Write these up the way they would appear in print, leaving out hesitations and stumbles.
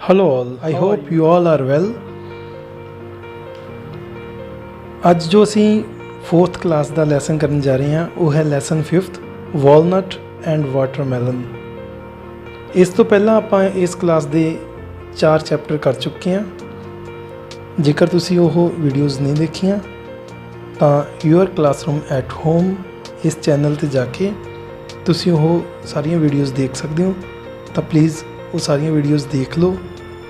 Hello all, I hope you all are well. ਅੱਜ ਜੋ ਅਸੀਂ 4th ਕਲਾਸ ਦਾ lesson ਕਰਨ ਜਾ ਰਹੇ ਹਾਂ ਉਹ ਹੈ lesson 5th walnut and watermelon. ਇਸ ਤੋਂ ਪਹਿਲਾਂ ਆਪਾਂ ਇਸ ਕਲਾਸ ਦੇ 4 ਚੈਪਟਰ ਕਰ ਚੁੱਕੇ ਹਾਂ। ਜੇਕਰ ਤੁਸੀਂ ਉਹ ਵੀਡੀਓਜ਼ ਨਹੀਂ ਦੇਖੀਆਂ ਤਾਂ ਯੂਅਰ ਕਲਾਸਰੂਮ ਐਟ ਹੋਮ ਇਸ ਚੈਨਲ ਤੇ ਜਾ ਕੇ ਤੁਸੀਂ ਉਹ ਸਾਰੀਆਂ ਵੀਡੀਓਜ਼ ਦੇਖ ਸਕਦੇ ਹੋ। ਤਾਂ ਪਲੀਜ਼ ਉਹ ਸਾਰੀਆਂ ਵੀਡੀਓਜ਼ ਦੇਖ ਲਓ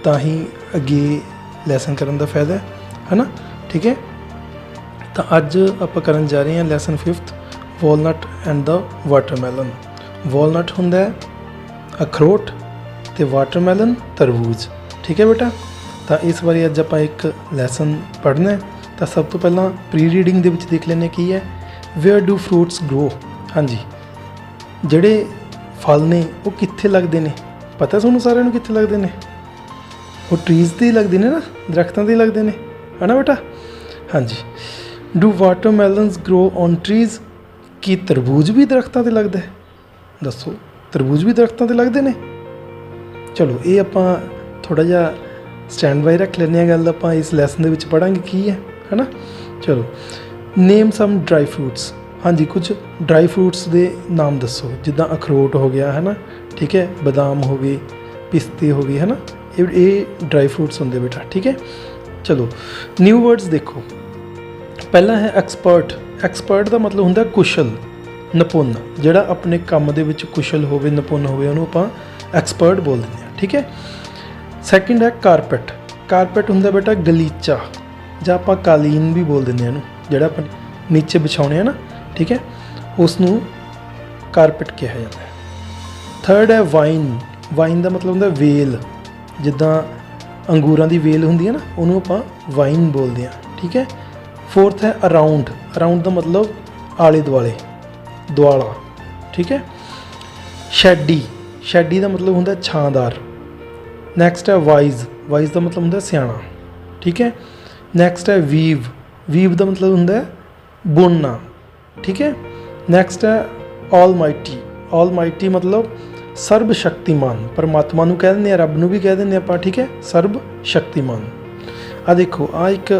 ਤਾਂ ਹੀ ਅੱਗੇ ਲੈਸਨ ਕਰਨ ਦਾ ਫਾਇਦਾ ਹੈ ਨਾ। ਠੀਕ ਹੈ, ਤਾਂ ਅੱਜ ਆਪਾਂ ਕਰਨ ਜਾ ਰਹੇ ਹਾਂ lesson 5th walnut and the watermelon. Walnut ਹੁੰਦਾ ਹੈ ਅਖਰੋਟ ਅਤੇ ਵਾਟਰਮੈਲਨ ਤਰਬੂਜ। ਠੀਕ ਹੈ ਬੇਟਾ, ਤਾਂ ਇਸ ਵਾਰੀ ਅੱਜ ਆਪਾਂ ਇੱਕ ਲੈਸਨ ਪੜ੍ਹਨਾ। ਤਾਂ ਸਭ ਤੋਂ ਪਹਿਲਾਂ ਪ੍ਰੀ ਰੀਡਿੰਗ ਦੇ ਵਿੱਚ ਦੇਖ ਲੈਂਦੇ ਕੀ ਹੈ। Wear do fruits grow. ਹਾਂਜੀ, ਜਿਹੜੇ ਫਲ ਨੇ ਉਹ ਕਿੱਥੇ ਲੱਗਦੇ ਨੇ? ਪਤਾ ਤੁਹਾਨੂੰ ਸਾਰਿਆਂ ਨੂੰ ਕਿੱਥੇ ਲੱਗਦੇ ਨੇ? ਉਹ ਟਰੀਜ਼ 'ਤੇ ਹੀ ਲੱਗਦੇ ਨੇ ਨਾ, ਦਰਖਤਾਂ 'ਤੇ ਹੀ ਲੱਗਦੇ ਨੇ, ਹੈ ਨਾ ਬੇਟਾ। ਹਾਂਜੀ, ਡੂ ਵਾਟਰਮੈਲਨਸ ਗਰੋ ਔਨ ਟਰੀਜ਼। ਕੀ ਤਰਬੂਜ ਵੀ ਦਰਖਤਾਂ 'ਤੇ ਲੱਗਦਾ ਹੈ? ਦੱਸੋ, ਤਰਬੂਜ ਵੀ ਦਰਖਤਾਂ 'ਤੇ ਲੱਗਦੇ ਨੇ? ਚਲੋ ਇਹ ਆਪਾਂ ਥੋੜ੍ਹਾ ਜਿਹਾ ਸਟੈਂਡ ਬਾਈ ਰੱਖ ਲੈਂਦੇ ਹਾਂ ਗੱਲ। ਆਪਾਂ ਇਸ ਲੈਸਨ ਦੇ ਵਿੱਚ ਪੜ੍ਹਾਂਗੇ ਕੀ ਹੈ ਨਾ। ਚਲੋ, ਨੇਮ ਸਮ ਡਰਾਈ ਫਰੂਟਸ। ਹਾਂਜੀ, ਕੁਝ ਡਰਾਈ ਫਰੂਟਸ ਦੇ ਨਾਮ ਦੱਸੋ, ਜਿੱਦਾਂ ਅਖਰੋਟ ਹੋ ਗਿਆ ਹੈ ਨਾ, ਠੀਕ ਹੈ, ਬਦਾਮ ਹੋ ਗਏ, ਪਿਸਤੇ ਹੋ ਗਏ, ਹੈ ਨਾ, ਇਹ ਡਰਾਈ ਫਰੂਟਸ ਹੁੰਦੇ ਬੇਟਾ। ਠੀਕ ਹੈ, ਚਲੋ ਨਿਊ ਵਰਡਸ ਦੇਖੋ। ਪਹਿਲਾ ਹੈ ਐਕਸਪਰਟ। ਐਕਸਪਰਟ ਦਾ ਮਤਲਬ ਹੁੰਦਾ ਕੁਸ਼ਲ, ਨਿਪੁੰਨ। ਜਿਹੜਾ ਆਪਣੇ ਕੰਮ ਦੇ ਵਿੱਚ ਕੁਸ਼ਲ ਹੋਵੇ, ਨਿਪੁੰਨ ਹੋਵੇ, ਉਹਨੂੰ ਆਪਾਂ ਐਕਸਪਰਟ ਬੋਲ ਦਿੰਦੇ ਹਾਂ। ਠੀਕ ਹੈ, ਸੈਕਿੰਡ ਹੈ ਕਾਰਪੈਟ। ਕਾਰਪੈਟ ਹੁੰਦਾ ਬੇਟਾ ਗਲੀਚਾ, ਜਾਂ ਆਪਾਂ ਕਾਲੀਨ ਵੀ ਬੋਲ ਦਿੰਦੇ ਹਾਂ ਇਹਨੂੰ, ਜਿਹੜਾ ਆਪਾਂ ਨੀਚੇ ਵਿਛਾਉਣੇ ਆ ਨਾ। ਠੀਕ ਹੈ, ਉਸ ਨੂੰ ਕਾਰਪੈਟ ਕਿਹਾ ਜਾਂਦਾ ਹੈ। ਥਰਡ ਹੈ ਵਾਈਨ। ਵਾਈਨ ਦਾ ਮਤਲਬ ਹੁੰਦਾ ਵੇਲ, ਜਿੱਦਾਂ ਅੰਗੂਰਾਂ ਦੀ ਵੇਲ ਹੁੰਦੀ ਹੈ ਨਾ, ਉਹਨੂੰ ਆਪਾਂ ਵਾਈਨ ਬੋਲਦੇ ਹਾਂ। ਠੀਕ ਹੈ, ਫੋਰਥ ਹੈ ਅਰਾਊਂਡ। ਅਰਾਊਂਡ ਦਾ ਮਤਲਬ ਆਲੇ ਦੁਆਲੇ, ਦੁਆਲਾ। ਠੀਕ ਹੈ, ਸ਼ੈਡੀ। ਸ਼ੈਡੀ ਦਾ ਮਤਲਬ ਹੁੰਦਾ ਛਾਂਦਾਰ। ਨੈਕਸਟ ਹੈ ਵਾਈਜ਼। ਵਾਈਜ਼ ਦਾ ਮਤਲਬ ਹੁੰਦਾ ਸਿਆਣਾ। ਠੀਕ ਹੈ, ਨੈਕਸਟ ਹੈ ਵੀਵ। ਵੀਵ ਦਾ ਮਤਲਬ ਹੁੰਦਾ ਬੁਣਨਾ। ਠੀਕ ਹੈ, ਨੈਕਸਟ ਹੈ ਆਲਮਾਈਟੀ। ਆਲਮਾਈਟੀ ਮਤਲਬ ਸਰਬ ਸ਼ਕਤੀਮਾਨ। ਪਰਮਾਤਮਾ ਨੂੰ ਕਹਿ ਦਿੰਦੇ ਹਾਂ, ਰੱਬ ਨੂੰ ਵੀ ਕਹਿ ਦਿੰਦੇ ਆਪਾਂ। ਠੀਕ ਹੈ, ਸਰਬ ਸ਼ਕਤੀਮਾਨ। ਆਹ ਦੇਖੋ, ਆਹ ਇੱਕ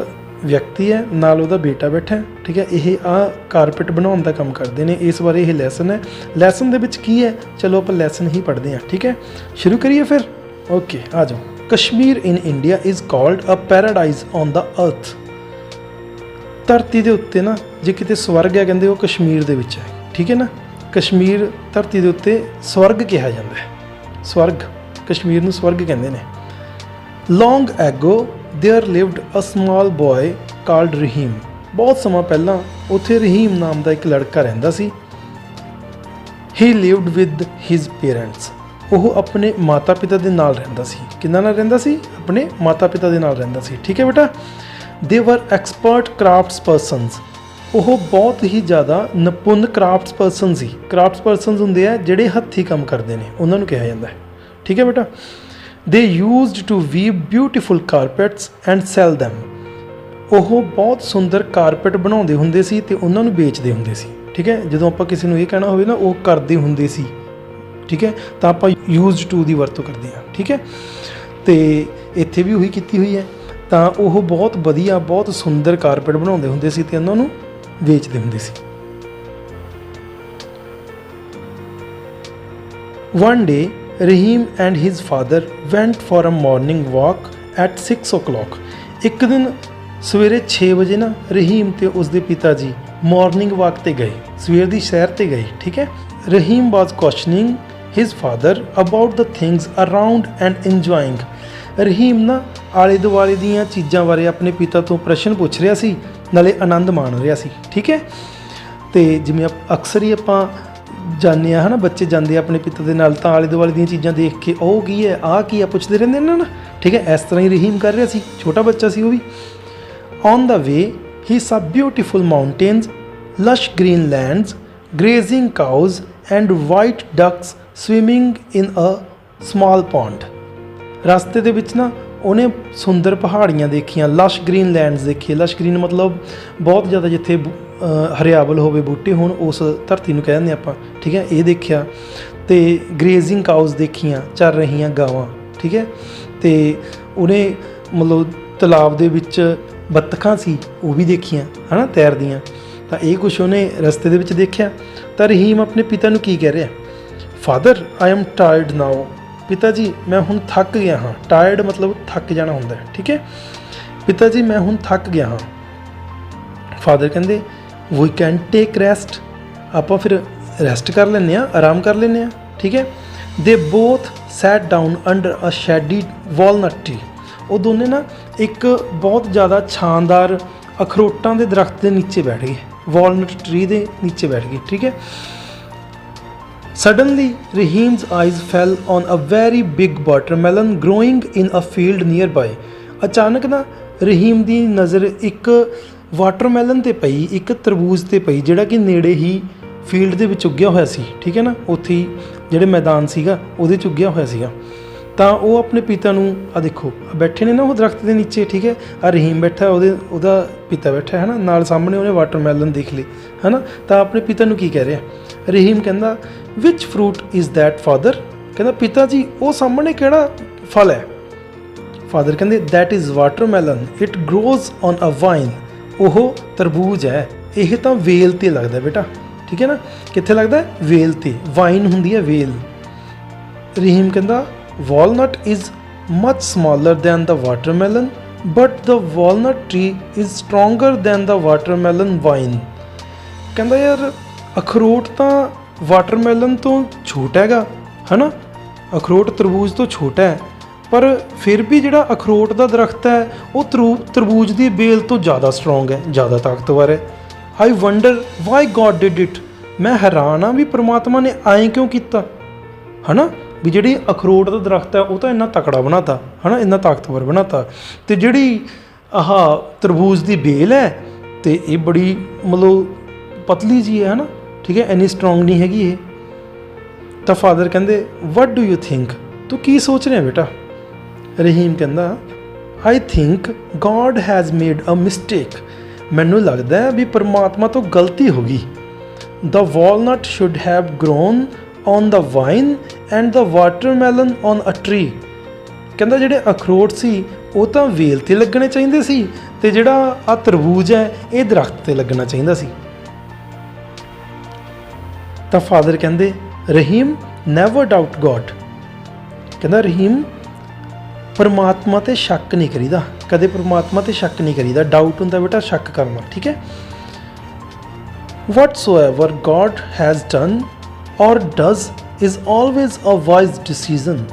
ਵਿਅਕਤੀ ਹੈ, ਨਾਲ ਉਹਦਾ ਬੇਟਾ ਬੈਠਾ। ਠੀਕ ਹੈ, ਇਹ ਆਹ ਕਾਰਪੈਟ ਬਣਾਉਣ ਦਾ ਕੰਮ ਕਰਦੇ ਨੇ। ਇਸ ਬਾਰੇ ਇਹ ਲੈਸਨ ਹੈ। ਲੈਸਨ ਦੇ ਵਿੱਚ ਕੀ ਹੈ, ਚਲੋ ਆਪਾਂ ਲੈਸਨ ਹੀ ਪੜ੍ਹਦੇ ਹਾਂ। ਠੀਕ ਹੈ, ਸ਼ੁਰੂ ਕਰੀਏ ਫਿਰ। ਓਕੇ, ਆ ਜਾਓ। Kashmir in India is called a paradise on the earth. ਧਰਤੀ ਦੇ ਉੱਤੇ ਨਾ ਜੇ ਕਿਤੇ ਸਵਰਗ ਹੈ, ਕਹਿੰਦੇ ਉਹ ਕਸ਼ਮੀਰ ਦੇ ਵਿੱਚ ਹੈ। ਠੀਕ ਹੈ ਨਾ, ਕਸ਼ਮੀਰ ਧਰਤੀ ਦੇ ਉੱਤੇ ਸਵਰਗ ਕਿਹਾ ਜਾਂਦਾ ਹੈ। ਸਵਰਗ, ਕਸ਼ਮੀਰ ਨੂੰ ਸਵਰਗ ਕਹਿੰਦੇ ਨੇ। Long ago there lived a small boy called Rahim. ਬਹੁਤ ਸਮਾਂ ਪਹਿਲਾਂ ਉੱਥੇ ਰਹੀਮ ਨਾਮ ਦਾ ਇੱਕ ਲੜਕਾ ਰਹਿੰਦਾ ਸੀ। ਹੀ ਲਿਵਡ ਵਿਦ ਹਿਜ਼ ਪੇਰੈਂਟਸ। ਉਹ ਆਪਣੇ ਮਾਤਾ ਪਿਤਾ ਦੇ ਨਾਲ ਰਹਿੰਦਾ ਸੀ। ਕਿਹਨਾਂ ਨਾਲ ਰਹਿੰਦਾ ਸੀ? ਆਪਣੇ ਮਾਤਾ ਪਿਤਾ ਦੇ ਨਾਲ ਰਹਿੰਦਾ ਸੀ। ਠੀਕ ਹੈ ਬੇਟਾ। ਦੇ ਵਰ ਐਕਸਪਰਟ ਕਰਾਫਟਸ ਪਰਸਨਸ। ਉਹ ਬਹੁਤ ਹੀ ਜ਼ਿਆਦਾ ਨਿਪੁੰਨ ਕਰਾਫਟਸ ਪਰਸਨ ਸੀ। ਕਰਾਫਟਸ ਪਰਸਨਸ ਹੁੰਦੇ ਆ ਜਿਹੜੇ ਹੱਥੀਂ ਕੰਮ ਕਰਦੇ ਨੇ, ਉਹਨਾਂ ਨੂੰ ਕਿਹਾ ਜਾਂਦਾ ਹੈ। ਠੀਕ ਹੈ ਬੇਟਾ। They used to weave beautiful carpets and sell them. ਉਹ ਬਹੁਤ ਸੁੰਦਰ ਕਾਰਪੈਟ ਬਣਾਉਂਦੇ ਹੁੰਦੇ ਸੀ ਅਤੇ ਉਹਨਾਂ ਨੂੰ ਵੇਚਦੇ ਹੁੰਦੇ ਸੀ। ਠੀਕ ਹੈ, ਜਦੋਂ ਆਪਾਂ ਕਿਸੇ ਨੂੰ ਇਹ ਕਹਿਣਾ ਹੋਵੇ ਨਾ ਉਹ ਕਰਦੇ ਹੁੰਦੇ ਸੀ, ਠੀਕ ਹੈ, ਤਾਂ ਆਪਾਂ ਯੂਜ਼ਡ ਟੂ ਦੀ ਵਰਤੋਂ ਕਰਦੇ ਹਾਂ। ਠੀਕ ਹੈ, ਅਤੇ ਇੱਥੇ ਵੀ ਉਹੀ ਕੀਤੀ ਹੋਈ ਹੈ। ਤਾਂ ਉਹ ਬਹੁਤ ਵਧੀਆ, ਬਹੁਤ ਸੁੰਦਰ ਕਾਰਪੈਟ ਬਣਾਉਂਦੇ ਹੁੰਦੇ ਸੀ ਅਤੇ ਉਹਨਾਂ ਨੂੰ ਵੇਚਦੇ ਹੁੰਦੇ ਸੀ। One day Rahim and his father went for a morning walk at 6 o'clock। ਇੱਕ ਦਿਨ ਸਵੇਰੇ 6 ਵਜੇ ਨਾ ਰਹੀਮ ਅਤੇ ਉਸਦੇ ਪਿਤਾ ਜੀ ਮੋਰਨਿੰਗ ਵਾਕ 'ਤੇ ਗਏ, ਸਵੇਰ ਦੀ ਸੈਰ 'ਤੇ ਗਏ। ਠੀਕ ਹੈ, Rahim was questioning his father about the things around and enjoying. Rahim ਨਾ ਆਲੇ ਦੁਆਲੇ ਦੀਆਂ ਚੀਜ਼ਾਂ ਬਾਰੇ ਆਪਣੇ ਪਿਤਾ ਤੋਂ ਪ੍ਰਸ਼ਨ ਪੁੱਛ ਰਿਹਾ ਸੀ, ਨਾਲੇ ਆਨੰਦ ਮਾਣ ਰਿਹਾ ਸੀ। ਠੀਕ ਹੈ, ਅਤੇ ਜਿਵੇਂ ਅਕਸਰ ਹੀ ਆਪਾਂ ਜਾਂਦੇ ਹਾਂ ਹੈ ਨਾ, ਬੱਚੇ ਜਾਂਦੇ ਆ ਆਪਣੇ ਪਿਤਾ ਦੇ ਨਾਲ, ਤਾਂ ਆਲੇ ਦੁਆਲੇ ਦੀਆਂ ਚੀਜ਼ਾਂ ਦੇਖ ਕੇ ਉਹ ਕੀ ਹੈ, ਆਹ ਕੀ ਆ, ਪੁੱਛਦੇ ਰਹਿੰਦੇ ਨੇ ਨਾ। ਠੀਕ ਹੈ, ਇਸ ਤਰ੍ਹਾਂ ਹੀ ਰਹੀਮ ਕਰ ਰਿਹਾ ਸੀ, ਛੋਟਾ ਬੱਚਾ ਸੀ ਉਹ ਵੀ। On the way he saw beautiful mountains, lush green lands, grazing cows and white ducks swimming in a small pond. ਰਸਤੇ ਦੇ ਵਿੱਚ ਨਾ ਉਹਨੇ ਸੁੰਦਰ ਪਹਾੜੀਆਂ ਦੇਖੀਆਂ, ਲਸ਼ ਗ੍ਰੀਨ ਲੈਂਡਸ ਦੇਖੀਏ। ਲਸ਼ ਗ੍ਰੀਨ ਮਤਲਬ ਬਹੁਤ ਜ਼ਿਆਦਾ ਜਿੱਥੇ ਹਰਿਆਵਲ ਹੋਵੇ, ਬੂਟੇ ਹੋਣ, ਉਸ ਧਰਤੀ ਨੂੰ ਕਹਿ ਦਿੰਦੇ ਆਪਾਂ। ਠੀਕ ਹੈ, ਇਹ ਦੇਖਿਆ। ਅਤੇ ਗ੍ਰੇਜ਼ਿੰਗ ਕਾਊਜ਼ ਦੇਖੀਆਂ, ਚੱਰ ਰਹੀਆਂ ਗਾਵਾਂ। ਠੀਕ ਹੈ, ਤੇ ਉਹਨੇ ਮਤਲਬ ਤਲਾਬ ਦੇ ਵਿੱਚ ਬੱਤਖਾਂ ਸੀ ਉਹ ਵੀ ਦੇਖੀਆਂ ਹੈ ਨਾ ਤੈਰਦੀਆਂ। ਤਾਂ ਇਹ ਕੁਛ ਉਹਨੇ ਰਸਤੇ ਦੇ ਵਿੱਚ ਦੇਖਿਆ। ਤਾਂ ਰਹੀਮ ਆਪਣੇ ਪਿਤਾ ਨੂੰ ਕੀ ਕਹਿ ਰਿਹਾ, ਫਾਦਰ ਆਈ ਐਮ ਟਾਇਰਡ ਨਾਓ, ਪਿਤਾ ਜੀ ਮੈਂ ਹੁਣ ਥੱਕ ਗਿਆ ਹਾਂ। ਟਾਇਰਡ ਮਤਲਬ ਥੱਕ ਜਾਣਾ ਹੁੰਦਾ ਹੈ, ਠੀਕ ਹੈ। ਪਿਤਾ ਜੀ ਮੈਂ ਹੁਣ ਥੱਕ ਗਿਆ ਹਾਂ। ਫਾਦਰ ਕਹਿੰਦੇ ਵੀ ਕੈਨ ਟੇਕ ਰੈਸਟ, ਆਪਾਂ ਫਿਰ ਰੈਸਟ ਕਰ ਲੈਂਦੇ ਹਾਂ, ਆਰਾਮ ਕਰ ਲੈਂਦੇ ਹਾਂ, ਠੀਕ ਹੈ। ਦੇ ਬੋਥ ਸੈਟ ਡਾਊਨ ਅੰਡਰ ਅ ਸ਼ੈਡੀ ਵਾਲਨਟ ਟਰੀ, ਉਹ ਦੋਨੇ ਨਾ ਇੱਕ ਬਹੁਤ ਜ਼ਿਆਦਾ ਛਾਂਦਾਰ ਅਖਰੋਟਾਂ ਦੇ ਦਰਖਤ ਦੇ ਨੀਚੇ ਬੈਠ ਗਏ, ਵਾਲਨਟ ਟਰੀ ਦੇ ਨੀਚੇ ਬੈਠ ਗਏ, ਠੀਕ ਹੈ। Suddenly, Rahim's eyes fell on a very big watermelon growing in a field nearby. ਅਚਾਨਕ ਨਾ ਰਹੀਮ ਦੀ ਨਜ਼ਰ ਇੱਕ ਵਾਟਰਮੈਲਨ ਤੇ ਪਈ, ਇੱਕ ਤਰਬੂਜ ਤੇ ਪਈ, ਜਿਹੜਾ ਕਿ ਨੇੜੇ ਹੀ ਫੀਲਡ ਦੇ ਵਿੱਚ ਉੱਗਿਆ ਹੋਇਆ ਸੀ, ਠੀਕ ਹੈ ਨਾ। ਉੱਥੇ ਹੀ ਜਿਹੜੇ ਮੈਦਾਨ ਸੀਗਾ ਉਹਦੇ 'ਚ ਉੱਗਿਆ ਹੋਇਆ ਸੀਗਾ। ਤਾਂ ਉਹ ਆਪਣੇ ਪਿਤਾ ਨੂੰ ਆ ਦੇਖੋ ਬੈਠੇ ਨੇ ਨਾ ਉਹ ਦਰਖਤ ਦੇ ਨੀਚੇ, ਠੀਕ ਹੈ। ਆ ਰਹੀਮ ਬੈਠਾ, ਉਹਦਾ ਪਿਤਾ ਬੈਠਾ ਹੈ ਨਾ ਨਾਲ, ਸਾਹਮਣੇ ਉਹਨੇ ਵਾਟਰਮੈਲਨ ਦੇਖ ਲਈ ਹੈ ਨਾ। ਤਾਂ ਆਪਣੇ ਪਿਤਾ ਨੂੰ ਕੀ ਕਹਿ ਰਿਹਾ, ਰਹੀਮ ਕਹਿੰਦਾ ਵਿਚ ਫਰੂਟ ਇਜ਼ ਦੈਟ ਫਾਦਰ, ਕਹਿੰਦਾ ਪਿਤਾ ਜੀ ਉਹ ਸਾਹਮਣੇ ਕਿਹੜਾ ਫਲ ਹੈ। ਫਾਦਰ ਕਹਿੰਦੇ that is watermelon, it grows on a vine, ਉਹ ਤਰਬੂਜ ਹੈ, ਇਹ ਤਾਂ ਵੇਲ 'ਤੇ ਲੱਗਦਾ ਬੇਟਾ, ਠੀਕ ਹੈ ਨਾ। ਕਿੱਥੇ ਲੱਗਦਾ, ਵੇਲ 'ਤੇ, ਵਾਈਨ ਹੁੰਦੀ ਹੈ ਵੇਲ। ਰਹੀਮ ਕਹਿੰਦਾ walnut is much smaller than the watermelon but the walnut tree is stronger than the watermelon vine, ਕਹਿੰਦਾ ਯਾਰ ਅਖਰੋਟ ਤਾਂ ਵਾਟਰਮੈਲਨ ਤੋਂ ਛੋਟਾ ਹੈਗਾ ਹੈ ਨਾ, ਅਖਰੋਟ ਤਰਬੂਜ ਤੋਂ ਛੋਟਾ ਹੈ, ਪਰ ਫਿਰ ਵੀ ਜਿਹੜਾ ਅਖਰੋਟ ਦਾ ਦਰਖਤ ਹੈ ਉਹ ਤਰਬੂਜ ਦੀ ਬੇਲ ਤੋਂ ਜ਼ਿਆਦਾ ਸਟਰੋਂਗ ਹੈ, ਜ਼ਿਆਦਾ ਤਾਕਤਵਰ ਹੈ। I wonder why God did it, ਮੈਂ ਹੈਰਾਨ ਹਾਂ ਵੀ ਪ੍ਰਮਾਤਮਾ ਨੇ ਐਂ ਕਿਉਂ ਕੀਤਾ ਹੈ ਨਾ, ਵੀ ਜਿਹੜੀ ਅਖਰੋਟ ਦਾ ਦਰਖਤ ਹੈ ਉਹ ਤਾਂ ਇੰਨਾ ਤਕੜਾ ਬਣਾਤਾ ਹੈ ਨਾ, ਇੰਨਾ ਤਾਕਤਵਰ ਬਣਾਤਾ, ਤੇ ਜਿਹੜੀ ਆਹ ਤਰਬੂਜ ਦੀ ਬੇਲ ਹੈ ਤੇ ਇਹ ਬੜੀ ਮਤਲਬ ਪਤਲੀ ਜੀ ਹੈ ਨਾ, ਠੀਕ ਹੈ, ਇੰਨੀ ਸਟਰੋਂਗ ਨਹੀਂ ਹੈਗੀ ਇਹ। ਤਾਂ ਫਾਦਰ ਕਹਿੰਦੇ ਵਟ ਡੂ ਯੂ ਥਿੰਕ, ਤੂੰ ਕੀ ਸੋਚ ਰਿਹਾ ਬੇਟਾ। ਰਹੀਮ ਕਹਿੰਦਾ I think God has made a mistake, ਮੈਨੂੰ ਲੱਗਦਾ ਹੈ ਵੀ ਪਰਮਾਤਮਾ ਤੋਂ ਗਲਤੀ ਹੋ ਗਈ। The walnut should have grown on the vine and the watermelon on a tree, ਕਹਿੰਦਾ ਜਿਹੜੇ ਅਖਰੋਟ ਸੀ ਉਹ ਤਾਂ ਵੇਲ 'ਤੇ ਲੱਗਣੇ ਚਾਹੀਦੇ ਸੀ, ਤੇ ਜਿਹੜਾ ਆ ਤਰਬੂਜ ਹੈ ਇਹ ਦਰਖਤ 'ਤੇ ਲੱਗਣਾ ਚਾਹੀਦਾ ਸੀ। ਤਾਂ ਫਾਦਰ ਕਹਿੰਦੇ ਰਹੀਮ ਨੈਵਰ ਡਾਊਟ ਗੋਡ, ਕਹਿੰਦਾ ਰਹੀਮ ਪਰਮਾਤਮਾ 'ਤੇ ਸ਼ੱਕ ਨਹੀਂ ਕਰੀਦਾ, ਕਦੇ ਪਰਮਾਤਮਾ 'ਤੇ ਸ਼ੱਕ ਨਹੀਂ ਕਰੀਦਾ। ਡਾਊਟ ਹੁੰਦਾ ਬੇਟਾ ਸ਼ੱਕ ਕਰਨਾ, ਠੀਕ ਹੈ। Whatsoever god has done or does is always a wise decision,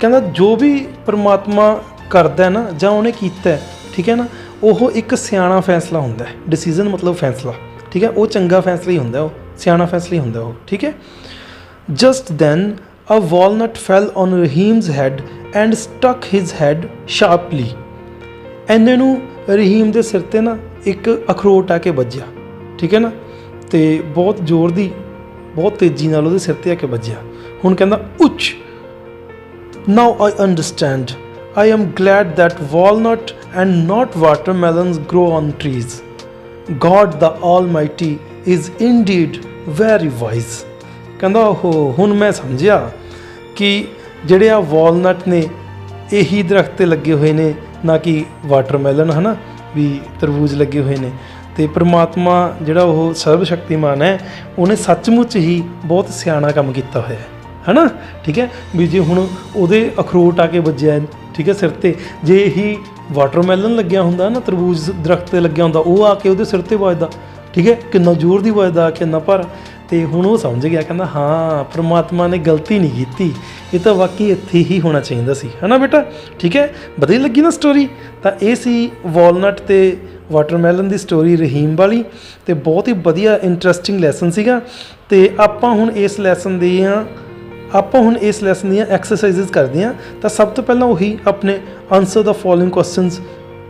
ਕਹਿੰਦਾ ਜੋ ਵੀ ਪਰਮਾਤਮਾ ਕਰਦਾ ਨਾ ਜਾਂ ਉਹਨੇ ਕੀਤਾ, ਠੀਕ ਹੈ ਨਾ, ਉਹ ਇੱਕ ਸਿਆਣਾ ਫੈਸਲਾ ਹੁੰਦਾ ਹੈ। ਡਿਸੀਜ਼ਨ ਮਤਲਬ ਫੈਸਲਾ, ਠੀਕ ਹੈ, ਉਹ ਚੰਗਾ ਫੈਸਲਾ ਹੀ ਹੁੰਦਾ, ਉਹ ਸਿਆਣਾ ਫੈਸਲਾ ਹੀ ਹੁੰਦਾ ਉਹ, ਠੀਕ ਹੈ। Just then a walnut fell on Rahim's head and stuck his head sharply, ਐਨੇ ਨੂੰ ਰਹੀਮ ਦੇ ਸਿਰ 'ਤੇ ਨਾ ਇੱਕ ਅਖਰੋਟ ਆ ਕੇ ਵੱਜਿਆ, ਠੀਕ ਹੈ ਨਾ, ਤੇ ਬਹੁਤ ਜ਼ੋਰ ਦੀ, ਬਹੁਤ ਤੇਜ਼ੀ ਨਾਲ ਉਹਦੇ ਸਿਰ 'ਤੇ ਆ ਕੇ ਵੱਜਿਆ। ਹੁਣ ਕਹਿੰਦਾ ਉੱਚ, now I understand, I am glad that walnut and not watermelons grow on trees, God the almighty is indeed very wise, ਕਹਿੰਦਾ ਉਹ ਹੁਣ ਮੈਂ ਸਮਝਿਆ ਕਿ ਜਿਹੜੇ ਆ ਵਾਲਨਟ ਨੇ ਇਹੀ ਦਰਖਤ 'ਤੇ ਲੱਗੇ ਹੋਏ ਨੇ, ਨਾ ਕਿ ਵਾਟਰਮੈਲਨ ਹੈ ਨਾ, ਵੀ ਤਰਬੂਜ ਲੱਗੇ ਹੋਏ ਨੇ। ਤੇ ਪ੍ਰਮਾਤਮਾ ਜਿਹੜਾ ਉਹ ਸਰਬ ਸ਼ਕਤੀਮਾਨ ਹੈ, ਉਹਨੇ ਸੱਚਮੁੱਚ ਹੀ ਬਹੁਤ ਸਿਆਣਾ ਕੰਮ ਕੀਤਾ ਹੋਇਆ ਹੈ ਨਾ, ਠੀਕ ਹੈ। ਵੀ ਜੇ ਹੁਣ ਉਹਦੇ ਅਖਰੋਟ ਆ ਕੇ ਵੱਜਿਆ, ਠੀਕ ਹੈ, ਸਿਰ 'ਤੇ, ਜੇ ਇਹੀ ਵਾਟਰਮੈਲਨ ਲੱਗਿਆ ਹੁੰਦਾ ਨਾ, ਤਰਬੂਜ ਦਰਖਤ 'ਤੇ ਲੱਗਿਆ ਹੁੰਦਾ, ਉਹ ਆ ਕੇ ਉਹਦੇ ਸਿਰ 'ਤੇ ਵੱਜਦਾ, ਠੀਕ ਹੈ, ਕਿੰਨਾ ਜ਼ੋਰ ਦੀ ਵੱਜਦਾ, ਕਿੰਨਾ ਪਰ। ਤੇ ਹੁਣ ਉਹ ਸਮਝ ਗਿਆ, ਕਹਿੰਦਾ ਹਾਂ ਪ੍ਰਮਾਤਮਾ ਨੇ ਗਲਤੀ ਨਹੀਂ ਕੀਤੀ, ਇਹ ਤਾਂ ਵਾਕਈ ਇੱਥੇ ਹੀ ਹੋਣਾ ਚਾਹੀਦਾ ਸੀ, ਹੈ ਨਾ ਬੇਟਾ, ਠੀਕ ਹੈ। ਵਧੀਆ ਲੱਗੀ ਨਾ ਸਟੋਰੀ। ਤਾਂ ਇਹ ਸੀ ਵਾਲਨਟ ਤੇ ਵਾਟਰਮੈਲਨ ਦੀ ਸਟੋਰੀ ਰਹੀਮ ਵਾਲੀ, ਤੇ ਬਹੁਤ ਹੀ ਵਧੀਆ ਇੰਟਰਸਟਿੰਗ ਲੈਸਨ ਸੀਗਾ। ਤੇ ਆਪਾਂ ਹੁਣ ਇਸ ਲੈਸਨ ਦੀਆਂ ਐਕਸਰਸਾਈਜ਼ਸ ਕਰਦੇ ਹਾਂ। ਤਾਂ ਸਭ ਤੋਂ ਪਹਿਲਾਂ ਉਹੀ ਆਪਣੇ ਆਨਸਰ ਦਾ ਫੋਲੋਇੰਗ ਕੁਐਸਚਨਸ,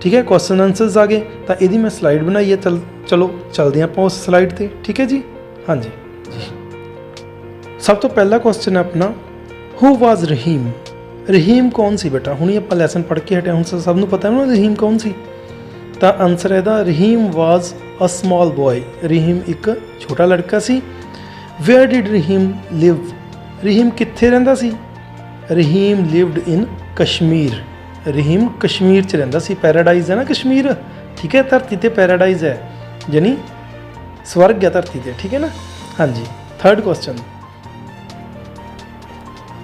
ਠੀਕ ਹੈ, ਕੁਐਸਚਨ ਆਨਸਰਸ ਆ ਗਏ। ਤਾਂ ਇਹਦੀ ਮੈਂ ਸਲਾਈਡ ਬਣਾਈ ਹੈ, ਚਲੋ ਚੱਲਦੇ ਹਾਂ ਆਪਾਂ ਉਸ ਸਲਾਈਡ 'ਤੇ, ਠੀਕ ਹੈ ਜੀ। ਹਾਂਜੀ, ਸਭ ਤੋਂ ਪਹਿਲਾ ਕੁਐਸਚਨ ਹੈ ਆਪਣਾ, ਹੂ ਵਾਜ਼ ਰਹੀਮ, ਰਹੀਮ ਕੌਣ ਸੀ ਬੇਟਾ। ਹੁਣੀ ਆਪਾਂ ਲੈਸਨ ਪੜ੍ਹ ਕੇ ਹਟੇ, ਹੁਣ ਸਭ ਨੂੰ ਪਤਾ ਹੈ ਨਾ ਰਹੀਮ ਕੌਣ ਸੀ। ਤਾਂ ਆਨਸਰ ਇਹਦਾ ਰਹੀਮ ਵਾਜ਼ ਅ ਸਮਾਲ ਬॉय, ਰਹੀਮ ਇੱਕ ਛੋਟਾ ਲੜਕਾ ਸੀ। ਵੇਅਰ ਡਿਡ ਰਹੀਮ ਲਿਵ, ਰਹੀਮ ਕਿੱਥੇ ਰਹਿੰਦਾ ਸੀ। रहीम लिव्ड इन कश्मीर। रहीम कश्मीर च रहिंदा सी। पैराडाइज है ना कश्मीर, ठीक है, धरती ते पैराडाइज है यानी स्वर्ग है धरती ते, ठीक है ना। हाँ जी, थर्ड क्वेश्चन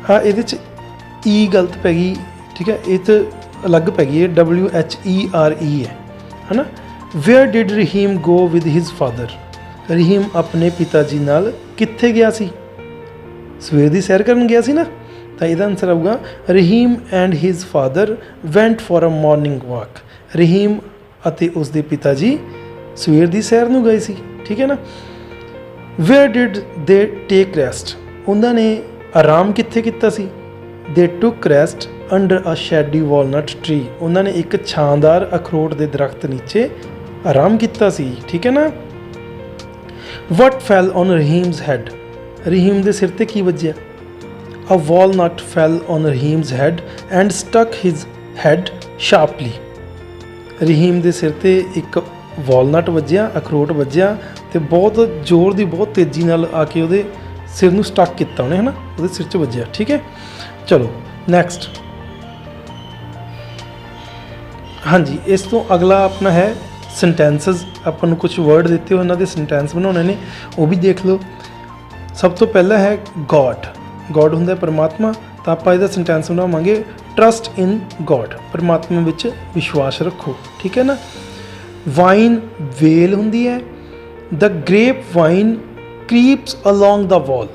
हाँ ये ई गलत पै गई, ठीक है, ये तो अलग पै गई है, WHERE है ना। Where did Rahim go with his father. Rahim अपने पिता जी नाल कित्थे गया सी? सवेर दी सैर करन गया सी ना, तो इसका आंसर आऊगा Rahim and his father went for a morning walk. Rahim अते उसके पिता जी सवेर दी सैर नूं गए सी, ठीक है ना। Where did they take rest. उन्होंने आराम कित्थे कीता सी? They took rest under a shady walnut tree. उन्होंने एक छांदार अखरोट के दरख्त नीचे आराम किया सी, ठीक है ना। वट फैल ऑन रहीम्स हैड। रहीम के सिर ते की वजया? A walnut fell on Rahim's head and stuck his head sharply. Rahim के सिर ते एक वॉलनट वजया, अखरोट वजया, तो बहुत जोर की बहुत तेजी नाल आके उहदे सिर नूं स्टक किया उन्हें, है ना, उहदे सिर च वजया, ठीक है। चलो नैक्सट, हाँ जी, इस तो अगला अपना है सेंटेंसेस। अपन कुछ वर्ड दिते हो, इन्होंने सेंटेंस बनाने ने, वो भी देख लो। सब तो पहला है गॉड। गॉड हुंदा परमात्मा, तो आप इसका सेंटेंस बनावांगे ट्रस्ट इन गॉड। परमात्मा विच विश्वास रखो, ठीक है ना। वाइन वेल हुंदी है। The grape vine creeps along the wall,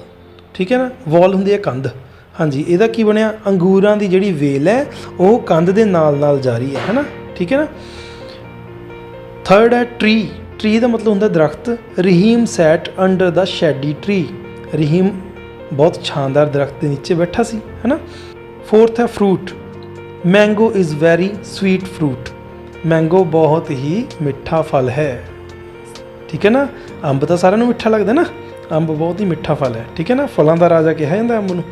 ठीक है ना। वॉल हुंदी है कंध। हाँ जी, ਇਹਦਾ ਕੀ ਬਣਿਆ? अंगूरां दी ਜਿਹੜੀ ਵੇਲ है वो कंध ਦੇ ਨਾਲ जा रही है ना, ठीक है ना। थर्ड है ट्री। ट्री का मतलब होंदा दरख्त। Rahim sat under the shady tree. Rahim बहुत शानदार दरख्त के नीचे बैठा सी, है ना। फोर्थ है fruit. Mango is very sweet fruit. Mango बहुत ही मिठा फल है, ठीक है ना। अंब तो सारिਆਂ ਨੂੰ मिठा लगता है ना, अंब बहुत ही मिठा फल है, ठीक है ना। फलों का राजा कहा जाता अंब नूं।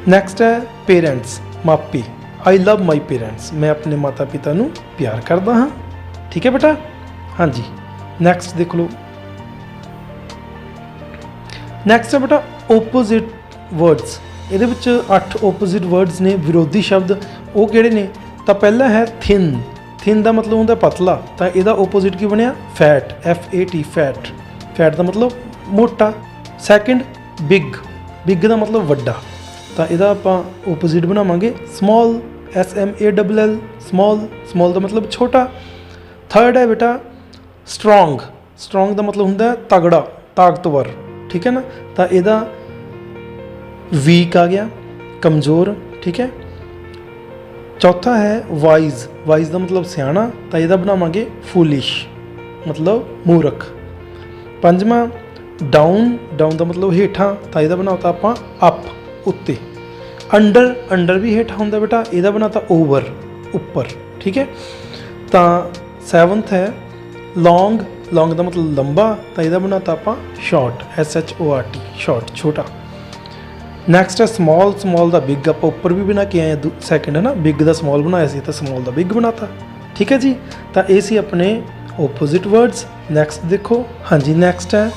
नैक्सट है पेरेंट्स, मापे। I love my parents. मैं अपने माता पिता नूं प्यार करता हाँ, ठीक है बेटा। हाँ जी, नैक्सट देख लो। नैक्सट है बेटा ओपोजिट वर्ड्स। ये 8 ओपोजिट वर्ड्स ने, विरोधी शब्द। वो किहड़े ने? तो पहला है थिन। थिन का मतलब होंदा पतला, तो यदा ओपोजिट की बनया? Fat, FAT fat. फैट का मतलब मोटा। Second big. बिग का मतलब वड्डा, तो यदा आप ओपोजिट बनावांगे स्मॉल, SMALL स्मॉल। स्मॉल का मतलब छोटा। थर्ड है बेटा स्ट्रोंग। स्ट्रोंग का मतलब होंदा तगड़ा, ताकतवर, ठीक है ना। तो यदा वीक आ गया, कमज़ोर, ठीक है। चौथा है वाइज। वाइज का मतलब सियाणा, तो यदा बनावांगे फूलिश, मतलब मूर्ख। पंजवा डाउन। डाउन का मतलब हेठा, तो यदा बनाता आप अप, उत्ते। अंडर। अंडर भी हेठा होंदा बेटा, यदा बनाता ओवर, ऊपर, ठीक है। तो सैवंथ है लॉन्ग। लॉन्ग का मतलब लंबा, तो यदा बनाता आप शॉर्ट, SHORT शॉर्ट, छोटा। नैक्सट है स्मॉल। स्मॉल का बिग आप ऊपर भी बना के आए, सैकेंड है ना। बिग का स्मॉल बनाया सी, तो स्मॉल का बिग बनाता, ठीक है जी। तो ये सी अपने ओपोजिट वर्ड्स। नैक्सट देखो, हाँ जी, नैक्सट है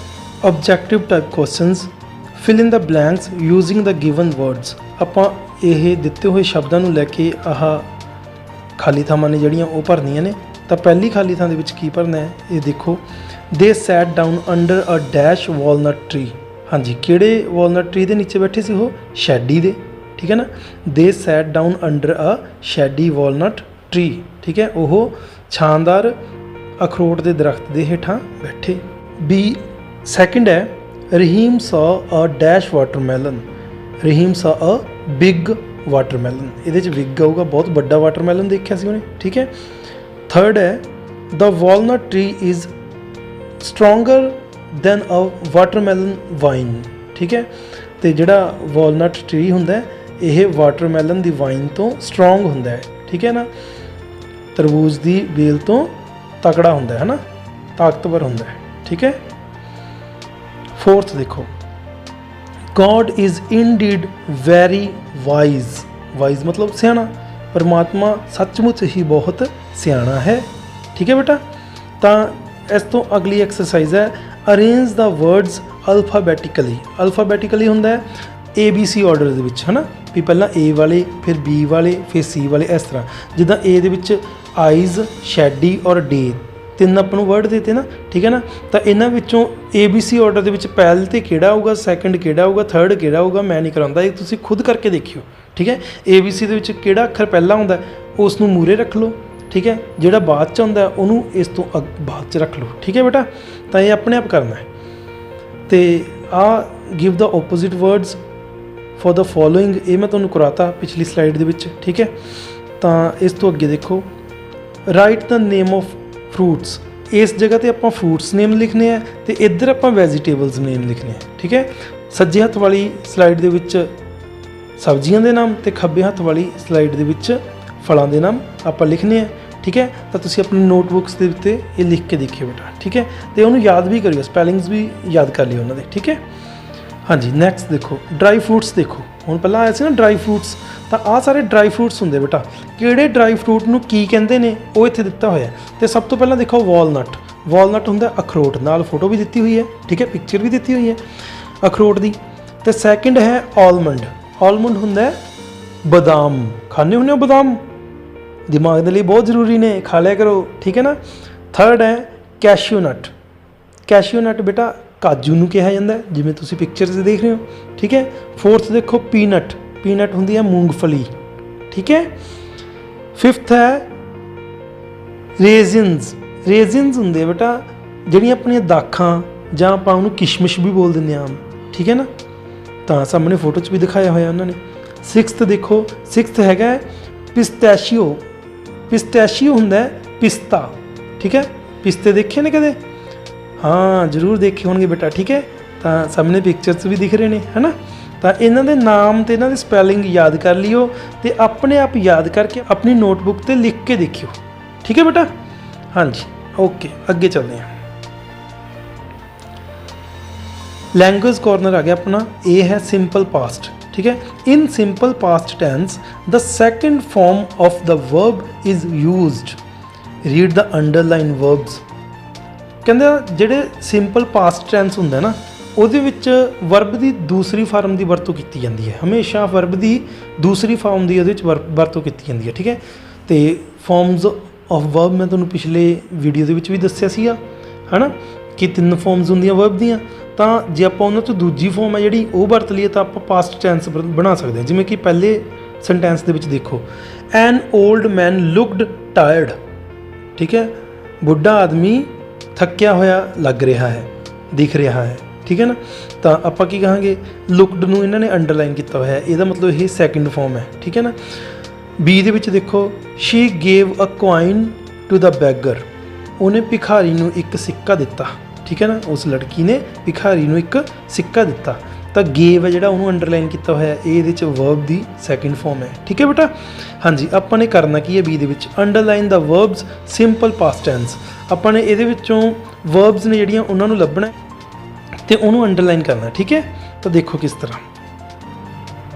objective type questions. Fill in the blanks using the given words. ਆਪਾਂ ਇਹ ਦਿੱਤੇ ਹੋਏ ਸ਼ਬਦਾਂ ਨੂੰ ਲੈ ਕੇ ਆਹ ਖਾਲੀ ਥਾਵਾਂ ਨੇ ਜਿਹੜੀਆਂ ਉਹ ਭਰਨੀਆਂ ਨੇ। ਤਾਂ ਪਹਿਲੀ ਖਾਲੀ ਥਾਂ ਦੇ ਵਿੱਚ ਕੀ ਭਰਨਾ ਹੈ, ਇਹ ਦੇਖੋ। ਦੇ ਸੈਟ ਡਾਊਨ ਅੰਡਰ ਅ ਡੈਸ਼ ਵਾਲਨਟ ਟਰੀ। ਹਾਂਜੀ, ਕਿਹੜੇ ਵਾਲਨਟ ਟਰੀ ਦੇ ਨੀਚੇ ਬੈਠੇ ਸੀ ਉਹ? ਸ਼ੈਡੀ ਦੇ, ਠੀਕ ਹੈ ਨਾ। ਦੇ ਸੈਟ ਡਾਊਨ ਅੰਡਰ ਅ ਸ਼ੈਡੀ ਵਾਲਨਟ ਟਰੀ, ਠੀਕ ਹੈ। ਉਹ ਛਾਂਦਾਰ ਅਖਰੋਟ ਦੇ ਦਰਖਤ ਦੇ ਹੇਠਾਂ ਬੈਠੇ। ਬੀ ਸੈਕਿੰਡ ਹੈ Rahim saw a dash watermelon. Rahim saw a big watermelon. ये बिग आऊगा, बहुत बड़ा वाटरमैलन देखा सी उन्हें, ठीक है। थर्ड है the walnut tree is stronger than a watermelon vine, ठीक है। तो जोड़ा वॉलनट ट्री होंदा है ये वाटरमैलन की वाइन तो स्ट्रोंग होंदा है, ठीक है ना। तरबूज की बेल तो तकड़ा होंदा है ना, ताकतवर होंदा है, ठीक है। फोर्थ देखो, God is indeed very wise. Wise मतलब सियाणा। परमात्मा सचमुच ही बहुत सियाणा है, ठीक है बेटा। तो इस तो अगली एक्सरसाइज है अरेंज द वर्ड्स अल्फाबैटिकली। अल्फाबैटिकली होंदा है ABC ਆਰਡਰ ਦੇ ਵਿੱਚ, ਹੈ ਨਾ, ਵੀ ਪਹਿਲਾਂ A ਵਾਲੇ, ਫਿਰ B ਵਾਲੇ, ਫਿਰ C ਵਾਲੇ, ਇਸ ਤਰ੍ਹਾਂ। ਜਿੱਦਾਂ A ਦੇ ਵਿੱਚ ਆਈਜ਼, ਸ਼ੈਡੀ ਔਰ ਡੇ, 3 ਆਪਾਂ ਨੂੰ ਵਰਡ ਦਿੱਤੇ ਨਾ, ਠੀਕ ਹੈ ਨਾ। ਤਾਂ ਇਹਨਾਂ ਵਿੱਚੋਂ ABC ਆਰਡਰ ਦੇ ਵਿੱਚ ਪਹਿਲ ਤੇ ਕਿਹੜਾ ਆਊਗਾ, ਸੈਕੰਡ ਕਿਹੜਾ ਆਊਗਾ, ਥਰਡ ਕਿਹੜਾ ਆਊਗਾ, ਮੈਂ ਨਹੀਂ ਕਰਾਉਂਦਾ, ਇਹ ਤੁਸੀਂ ਖੁਦ ਕਰਕੇ ਦੇਖਿਓ, ਠੀਕ ਹੈ। ABC ਦੇ ਵਿੱਚ ਕਿਹੜਾ ਅੱਖਰ ਪਹਿਲਾਂ ਆਉਂਦਾ ਉਸ ਨੂੰ ਮੂਹਰੇ ਰੱਖ ਲਓ, ਠੀਕ ਹੈ। ਜਿਹੜਾ ਬਾਅਦ 'ਚ ਆਉਂਦਾ ਉਹਨੂੰ ਇਸ ਤੋਂ ਬਾਅਦ 'ਚ ਰੱਖ ਲਓ, ਠੀਕ ਹੈ ਬੇਟਾ। ਤਾਂ ਇਹ ਆਪਣੇ ਆਪ ਕਰਨਾ ਹੈ। ਤੇ ਆ give the opposite words for the following, ਇਹ ਮੈਂ ਤੁਹਾਨੂੰ ਕਰਾਤਾ ਪਿਛਲੀ ਸਲਾਈਡ ਦੇ ਵਿੱਚ, ਠੀਕ ਹੈ। ਤਾਂ ਇਸ ਤੋਂ ਅੱਗੇ ਦੇਖੋ, right the name of fruits. ਇਸ ਜਗ੍ਹਾ ਤੇ ਆਪਾਂ ਫਰੂਟਸ ਨੇਮ ਲਿਖਣੇ ਆ ਤੇ ਇੱਧਰ ਆਪਾਂ ਵੈਜੀਟੇਬਲਸ ਨੇਮ ਲਿਖਣੇ ਆ, ਠੀਕ ਹੈ। ਸੱਜੇ ਹੱਥ ਵਾਲੀ ਸਲਾਈਡ ਦੇ ਵਿੱਚ ਸਬਜ਼ੀਆਂ ਦੇ ਨਾਮ ਤੇ ਖੱਬੇ ਹੱਥ ਵਾਲੀ ਸਲਾਈਡ ਦੇ ਵਿੱਚ ਫਲਾਂ ਦੇ ਨਾਮ ਆਪਾਂ ਲਿਖਣੇ ਆ, ਠੀਕ ਹੈ। ਤਾਂ ਤੁਸੀਂ ਆਪਣੀ ਨੋਟਬੁੱਕਸ ਦੇ ਉੱਤੇ ਇਹ ਲਿਖ ਕੇ ਦੇਖਿਓ ਬੇਟਾ, ਠੀਕ ਹੈ। ਤੇ ਉਹਨੂੰ ਯਾਦ ਵੀ ਕਰਿਓ, ਸਪੈਲਿੰਗਸ ਵੀ ਯਾਦ ਕਰ ਲਿਓ ਉਹਨਾਂ ਦੇ, ਠੀਕ ਹੈ। ਹਾਂਜੀ, ਨੈਕਸਟ ਦੇਖੋ, ਡਰਾਈ ਫਰੂਟਸ ਦੇਖੋ। ਹੁਣ ਪਹਿਲਾਂ ਆਇਆ ਸੀ ਨਾ ਡਰਾਈ ਫਰੂਟਸ, ਤਾਂ ਆਹ ਸਾਰੇ ਡਰਾਈ ਫਰੂਟਸ ਹੁੰਦੇ ਬੇਟਾ। ਕਿਹੜੇ ਡਰਾਈ ਫਰੂਟ ਨੂੰ ਕੀ ਕਹਿੰਦੇ ਨੇ ਉਹ ਇੱਥੇ ਦਿੱਤਾ ਹੋਇਆ। ਤੇ ਸਭ ਤੋਂ ਪਹਿਲਾਂ ਦੇਖੋ ਵਾਲਨਟ। ਵਾਲਨਟ ਹੁੰਦਾ ਅਖਰੋਟ, ਨਾਲ ਫੋਟੋ ਵੀ ਦਿੱਤੀ ਹੋਈ ਹੈ, ਠੀਕ ਹੈ, ਪਿਕਚਰ ਵੀ ਦਿੱਤੀ ਹੋਈ ਹੈ ਅਖਰੋਟ ਦੀ। ਤੇ ਸੈਕਿੰਡ ਹੈ ਆਲਮੰਡ। ਆਲਮੰਡ ਹੁੰਦਾ ਬਦਾਮ। ਖਾਂਦੇ ਹੁੰਦੇ ਹੋ ਬਦਾਮ, ਦਿਮਾਗ ਦੇ ਲਈ ਬਹੁਤ ਜ਼ਰੂਰੀ ਨੇ, ਖਾ ਲਿਆ ਕਰੋ, ਠੀਕ ਹੈ ਨਾ। ਥਰਡ ਹੈ ਕੈਸ਼ਿਊ ਨਟ। ਕੈਸ਼ਿਊ ਨਟ ਬੇਟਾ ਕਾਜੂ ਨੂੰ ਕਿਹਾ ਜਾਂਦਾ, ਜਿਵੇਂ ਤੁਸੀਂ ਪਿਕਚਰ 'ਚ ਦੇਖ ਰਹੇ ਹੋ, ਠੀਕ ਹੈ। ਫੋਰਥ ਦੇਖੋ ਪੀਨਟ। ਪੀਨਟ ਹੁੰਦੀ ਹੈ ਮੂੰਗਫਲੀ, ਠੀਕ ਹੈ। ਫਿਫਥ ਹੈ ਰੇਜ਼ਿਨਸ। ਰੇਜ਼ਿਨਸ ਹੁੰਦੇ ਬੇਟਾ ਜਿਹੜੀਆਂ ਆਪਣੀਆਂ ਦਾਖਾਂ, ਜਾਂ ਆਪਾਂ ਉਹਨੂੰ ਕਿਸ਼ਮਿਸ਼ ਵੀ ਬੋਲ ਦਿੰਦੇ ਹਾਂ, ਠੀਕ ਹੈ ਨਾ। ਤਾਂ ਸਾਹਮਣੇ ਫੋਟੋ 'ਚ ਵੀ ਦਿਖਾਇਆ ਹੋਇਆ ਉਹਨਾਂ ਨੇ। ਸਿਕਸਥ ਦੇਖੋ, ਸਿਕਸਥ ਹੈਗਾ ਪਿਸਤੈਸ਼ੀਓ। ਪਿਸਤੈਸ਼ੀਓ ਹੁੰਦਾ ਪਿਸਤਾ, ਠੀਕ ਹੈ। ਪਿਸਤੇ ਦੇਖੇ ਨੇ ਕਦੇ? ਹਾਂ ਜ਼ਰੂਰ ਦੇਖੇ ਹੋਣਗੇ ਬੇਟਾ, ਠੀਕ ਹੈ। ਤਾਂ ਸਾਹਮਣੇ ਪਿਕਚਰਸ ਵੀ ਦਿਖ ਰਹੇ ਨੇ, ਹੈ ਨਾ। ਤਾਂ ਇਹਨਾਂ ਦੇ ਨਾਮ ਤੇ ਇਹਨਾਂ ਦੀ ਸਪੈਲਿੰਗ ਯਾਦ ਕਰ ਲਿਓ ਤੇ ਆਪਣੇ ਆਪ ਯਾਦ ਕਰਕੇ ਆਪਣੀ ਨੋਟਬੁੱਕ ਤੇ ਲਿਖ ਕੇ ਦੇਖਿਓ, ਠੀਕ ਹੈ ਬੇਟਾ। ਹਾਂਜੀ ਓਕੇ, ਅੱਗੇ ਚੱਲਦੇ ਹਾਂ। ਲੈਂਗੁਏਜ ਕਾਰਨਰ ਆ ਗਿਆ ਆਪਣਾ। ਇਹ ਹੈ ਸਿੰਪਲ ਪਾਸਟ, ठीक है। In simple past tense the second form of the verb is used. Read the underline verbs. कहते ਜਿਹੜੇ ਸਿੰਪਲ ਪਾਸਟ ਟੈਂਸ ਹੁੰਦਾ ਨਾ ਉਹਦੇ ਵਿੱਚ ਵਰਬ ਦੀ ਦੂਸਰੀ ਫਾਰਮ ਦੀ ਵਰਤੋਂ ਕੀਤੀ ਜਾਂਦੀ ਹੈ। ਹਮੇਸ਼ਾ ਵਰਬ ਦੀ ਦੂਸਰੀ ਫਾਰਮ ਦੀ ਉਹਦੇ ਵਿੱਚ ਵਰਤੋਂ ਕੀਤੀ ਜਾਂਦੀ ਹੈ, ਠੀਕ ਹੈ। ਤੇ ਫਾਰਮਸ ਆਫ ਵਰਬ ਮੈਂ ਤੁਹਾਨੂੰ ਪਿਛਲੇ ਵੀਡੀਓ ਦੇ ਵਿੱਚ ਵੀ ਦੱਸਿਆ ਸੀਗਾ, ਹੈ ਨਾ, ਕਿ 3 ਫਾਰਮਸ ਹੁੰਦੀਆਂ ਵਰਬ ਦੀਆਂ। ਤਾਂ ਜੇ ਆਪਾਂ ਉਹਨਾਂ ਤੋਂ ਦੂਜੀ ਫਾਰਮ ਹੈ ਜਿਹੜੀ ਉਹ ਵਰਤ ਲਈਏ ਤਾਂ ਆਪਾਂ ਪਾਸਟ ਟੈਂਸ ਬਣਾ ਸਕਦੇ ਹਾਂ। ਜਿਵੇਂ ਕਿ ਪਹਿਲੇ ਸੈਂਟੈਂਸ ਦੇ ਵਿੱਚ ਦੇਖੋ, ਐਨ ਓਲਡ ਮੈਨ ਲੁਕਡ ਟਾਇਰਡ, ਠੀਕ ਹੈ। ਬੁੱਢਾ ਆਦਮੀ ਥੱਕਿਆ ਹੋਇਆ ਲੱਗ ਰਿਹਾ ਹੈ, ਦਿਖ ਰਿਹਾ ਹੈ, ਠੀਕ ਹੈ ਨਾ। ਤਾਂ ਆਪਾਂ ਕੀ ਕਹਾਂਗੇ, ਲੁਕਡ ਨੂੰ ਇਹਨਾਂ ਨੇ ਅੰਡਰਲਾਈਨ ਕੀਤਾ ਹੋਇਆ ਹੈ, ਇਹਦਾ ਮਤਲਬ ਇਹ ਸੈਕਿੰਡ ਫਾਰਮ ਹੈ, ਠੀਕ ਹੈ ਨਾ। ਬੀ ਦੇ ਵਿੱਚ ਦੇਖੋ, she gave a coin to the beggar. ਉਹਨੇ ਭਿਖਾਰੀ ਨੂੰ ਇੱਕ ਸਿੱਕਾ ਦਿੱਤਾ, ਠੀਕ ਹੈ ਨਾ। ਉਸ ਲੜਕੀ ਨੇ ਭਿਖਾਰੀ ਨੂੰ ਇੱਕ ਸਿੱਕਾ ਦਿੱਤਾ। ਤਾਂ ਗੇਵ ਹੈ ਜਿਹੜਾ ਉਹਨੂੰ ਅੰਡਰਲਾਈਨ ਕੀਤਾ ਹੋਇਆ, ਇਹ ਇਹਦੇ 'ਚ ਵਰਬ ਦੀ ਸੈਕਿੰਡ ਫਾਰਮ ਹੈ, ਠੀਕ ਹੈ ਬੇਟਾ। ਹਾਂਜੀ, ਆਪਾਂ ਨੇ ਕਰਨਾ ਕੀ ਹੈ ਬੀ ਦੇ ਵਿੱਚ, ਅੰਡਰਲਾਈਨ ਦਾ ਵਰਬਸ ਸਿੰਪਲ ਪਾਸਟ ਟੈਂਸ। ਆਪਾਂ ਨੇ ਇਹਦੇ ਵਿੱਚੋਂ ਵਰਬਸ ਨੇ ਜਿਹੜੀਆਂ ਉਹਨਾਂ ਨੂੰ ਲੱਭਣਾ ਤੇ ਉਹਨੂੰ ਅੰਡਰਲਾਈਨ ਕਰਨਾ, ਠੀਕ ਹੈ। ਤਾਂ ਦੇਖੋ ਕਿਸ ਤਰ੍ਹਾਂ।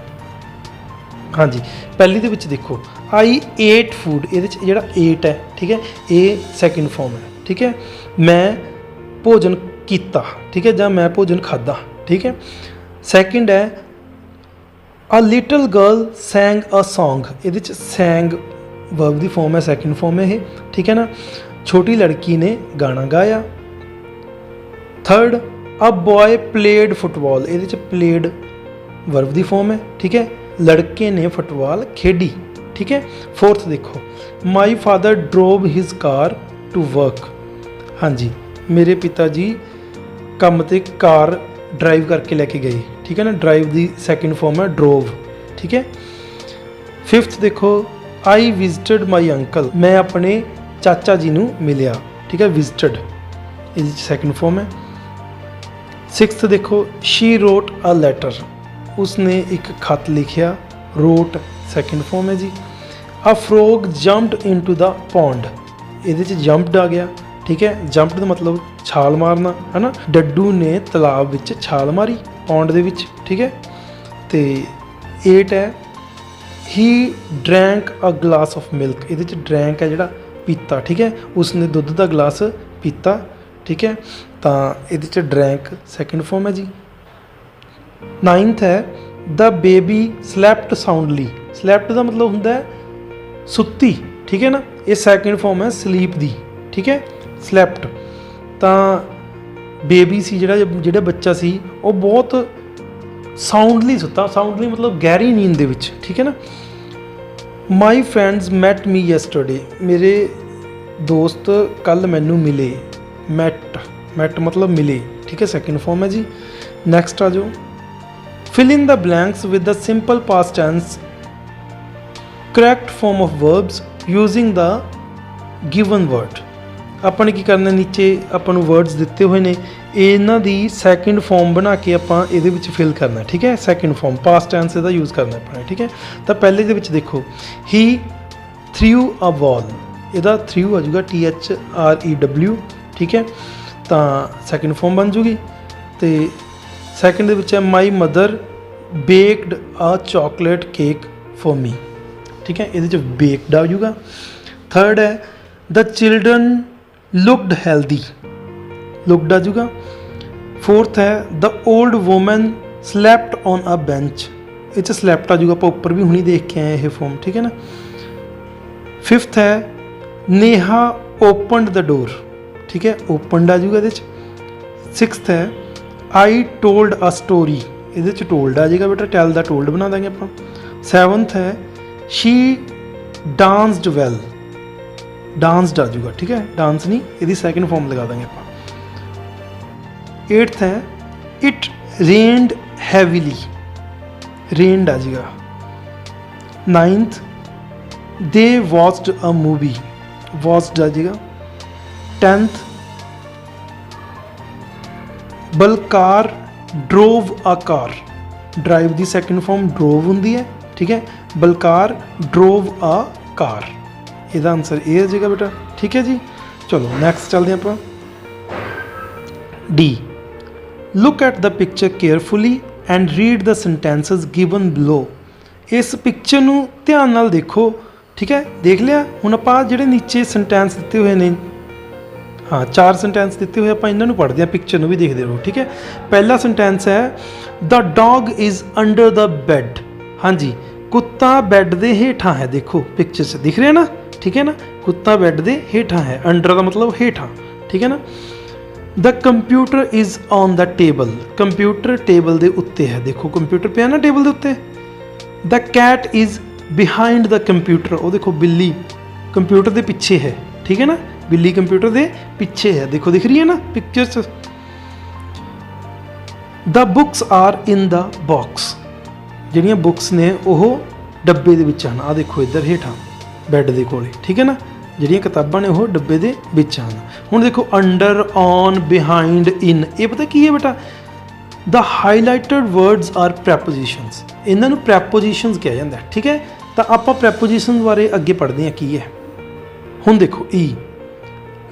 ਹਾਂਜੀ, ਪਹਿਲੀ ਦੇ ਵਿੱਚ ਦੇਖੋ, ਆਈ ਏਟ ਫੂਡ। ਇਹਦੇ 'ਚ ਜਿਹੜਾ ਏਟ ਹੈ, ਠੀਕ ਹੈ, ਇਹ ਸੈਕਿੰਡ ਫਾਰਮ ਹੈ, ਠੀਕ ਹੈ। ਮੈਂ ਭੋਜਨ ਕੀਤਾ, ਠੀਕ ਹੈ, ਜਾਂ ਮੈਂ ਭੋਜਨ ਖਾਧਾ, ਠੀਕ ਹੈ। ਸੈਕਿੰਡ ਹੈ a little girl sang a song. ਇਹਦੇ 'ਚ ਸੈਂਗ ਵਰਬ ਦੀ ਫਾਰਮ ਹੈ, ਸੈਕਿੰਡ ਫਾਰਮ ਹੈ ਇਹ, ਠੀਕ ਹੈ ਨਾ। ਛੋਟੀ ਲੜਕੀ ਨੇ ਗਾਣਾ ਗਾਇਆ। ਥਰਡ ਅ ਬॉय ਪਲੇਡ ਫੁੱਟਬਾਲ। ਇਹਦੇ 'ਚ ਪਲੇਡ ਵਰਬ ਦੀ ਫਾਰਮ ਹੈ, ਠੀਕ ਹੈ। ਲੜਕੇ ਨੇ ਫੁੱਟਬਾਲ ਖੇਡੀ, ਠੀਕ ਹੈ। ਫੋਰਥ ਦੇਖੋ, my father drove his car to work. ਹਾਂਜੀ, ਮੇਰੇ ਪਿਤਾ ਜੀ ਕੰਮ ਤੇ ਕਾਰ ਡਰਾਈਵ ਕਰਕੇ ਲੈ ਕੇ ਗਏ, ਠੀਕ ਹੈ ਨਾ। ਡਰਾਈਵ ਦੀ ਸੈਕਿੰਡ ਫਾਰਮ ਹੈ ਡਰੋਵ, ਠੀਕ ਹੈ। ਫਿਫਥ ਦੇਖੋ, ਆਈ ਵਿਜ਼ਿਟਡ ਮਾਈ ਅੰਕਲ। ਮੈਂ ਆਪਣੇ ਚਾਚਾ ਜੀ ਨੂੰ ਮਿਲਿਆ, ਠੀਕ ਹੈ, ਵਿਜ਼ਿਟਡ ਇਹਦੀ ਸੈਕਿੰਡ ਫਾਰਮ ਹੈ। ਸਿਕਸਥ ਦੇਖੋ, ਸ਼ੀ ਰੋਟ ਅ ਲੈਟਰ। ਉਸਨੇ ਇੱਕ ਖਤ ਲਿਖਿਆ, ਰੋਟ ਸੈਕਿੰਡ ਫਾਰਮ ਹੈ ਜੀ। ਅ ਫਰੋਗ ਜੰਪਡ ਇਨਟੂ ਦਾ ਪੌਂਡ। ਇਹਦੇ 'ਚ ਜੰਪਡ ਆ ਗਿਆ, ਠੀਕ ਹੈ। ਜੰਪਡ ਦਾ ਮਤਲਬ ਛਾਲ ਮਾਰਨਾ, ਹੈ ਨਾ। ਡੱਡੂ ਨੇ ਤਲਾਬ ਵਿੱਚ ਛਾਲ ਮਾਰੀ, ਪੌਂਡ ਦੇ ਵਿੱਚ, ਠੀਕ ਹੈ। ਤੇ 8 ਹੈ, ਹੀ ਡਰੈਂਕ ਅ ਗਲਾਸ ਆਫ ਮਿਲਕ। ਇਹਦੇ 'ਚ ਡਰੈਂਕ ਹੈ ਜਿਹੜਾ ਪੀਤਾ, ਠੀਕ ਹੈ। ਉਸਨੇ ਦੁੱਧ ਦਾ ਗਲਾਸ ਪੀਤਾ, ਠੀਕ ਹੈ। ਤਾਂ ਇਹਦੇ 'ਚ ਡਰੈਂਕ ਸੈਕਿੰਡ ਫਾਰਮ ਹੈ ਜੀ। 9th ਹੈ, the baby slept soundly. Slept का मतलब होंदा है सुत्ती, ठीक है ना। ये सैकेंड फॉर्म है स्लीप दी, ठीक है। स्लैप्ट तो बेबी सी जिहड़ा बच्चा सी वो बहुत साउंडली सुता। साउंडली मतलब गहरी नींद दे विच, ठीक है ना। My friends met me yesterday. मेरे दोस्त कल मैनू मिले। मैट मतलब मिले, ठीक है, सेकेंड फॉर्म है जी। नैक्सट आ जाओ, fill in the blanks with the simple past tense correct form of verbs using the given word. ਆਪਾਂ ਨੇ ਕੀ ਕਰਨਾ, ਨੀਚੇ ਆਪਾਂ ਨੂੰ ਵਰਡਸ ਦਿੱਤੇ ਹੋਏ ਨੇ, ਇਹਨਾਂ ਦੀ ਸੈਕਿੰਡ ਫਾਰਮ ਬਣਾ ਕੇ ਆਪਾਂ ਇਹਦੇ ਵਿੱਚ ਫਿਲ ਕਰਨਾ, ਠੀਕ ਹੈ। ਸੈਕਿੰਡ ਫਾਰਮ ਪਾਸਟ ਟੈਂਸ ਇਹਦਾ ਯੂਜ਼ ਕਰਨਾ ਆਪਾਂ ਨੇ, ਠੀਕ ਹੈ। ਤਾਂ ਪਹਿਲੇ ਦੇ ਵਿੱਚ ਦੇਖੋ, ਹੀ ਥ੍ਰਿਊ ਅ ਬਾਲ, ਇਹਦਾ ਥ੍ਰਿਊ ਆ ਜਾਊਗਾ THREW, ਠੀਕ ਹੈ। ਤਾਂ ਸੈਕਿੰਡ ਫਾਰਮ ਬਣ ਜੂਗੀ। ਤੇ ਸੈਕਿੰਡ ਦੇ ਵਿੱਚ ਹੈ my mother baked a chocolate cake for me, ਠੀਕ ਹੈ। ਇਹਦੇ 'ਚ ਬੇਕਡ ਆ ਜਾਊਗਾ। ਥਰਡ ਹੈ the children looked healthy, looked आ जाऊगा। फोर्थ है the old woman slept on a bench, ये स्लैप्ट आ जाऊगा, आप ऊपर भी हुणी देख के आए ये फॉर्म, ठीक है ना। फिफ्थ है नेहा ओपनड द डोर, ठीक है, ओपनड आ जाऊगा ये। सिक्स्थ है आई टोल्ड अ स्टोरी, ये टोल्ड आ जाएगा बेटा, टेल द टोल्ड बना देंगे आप। सैवंथ है शी डांस्ड वैल, डांस्ड आ जाऊगा, ठीक है, डांस नहीं, यदि सैकेंड फॉर्म लगा देंगे आप। एट्थ है इट रेन्ड हैवीली, रेन्ड आ जाएगा। Ninth they watched a movie, watched आ जाएगा। 10th Balkar drove a car, drive दी सैकेंड फॉर्म ड्रोव होंदी है, ठीक है। बलकार ड्रोव अ कार, ਇਹਦਾ ਆਨਸਰ ਇਹ ਆ ਜਾਏਗਾ बेटा, ठीक है जी। चलो नैक्सट चलते हैं आप। D look at the picture carefully and read the sentences given below. इस पिक्चर नूं ध्यान नाल देखो, ठीक है। देख लिया हुण आपां जिहड़े नीचे सेंटेंस दिते हुए ने, हाँ 4 सेंटेंस दिते हुए आपां इन्हां नूं पढ़दे हां, पिक्चर नूं भी देखदे रहो, ठीक है। पहला सेंटेंस है the dog is under the bad. हाँ जी, कुत्ता बैड दे हेठां है, देखो पिक्चर से दिख रहा है ना, ठीक है ना। कुत्ता बैड दे हेठां है, अंडर का मतलब हेठां, ठीक है ना। The computer is on the table, computer table दे उत्ते है, देखो कंप्यूटर पे है ना टेबल दे उत्ते। The cat is behind the computer, वो देखो बिल्ली कंप्यूटर दे पीछे है, ठीक है ना, बिल्ली कंप्यूटर दे पीछे है, देखो दिख रही है ना pictures. The books are in the box, जिहड़ियां बुक्स ने वो डब्बे दे विच हन, आ देखो इधर हेठां बैड दे कोले, ठीक है ना। जिहड़ियां किताबां ने वो डब्बे दे विच हन। हुण देखो अंडर, ऑन, बिहाइंड, इन, ये पता की है बेटा, द हाईलाइटेड वर्ड्स आर प्रैपोजिशंस, इन्हां नूं प्रैपोजिशंस कहा जांदा है, ठीक है। तो आपां प्रैपोजिशंस बारे अगे पढ़दे हां की है। हुण देखो E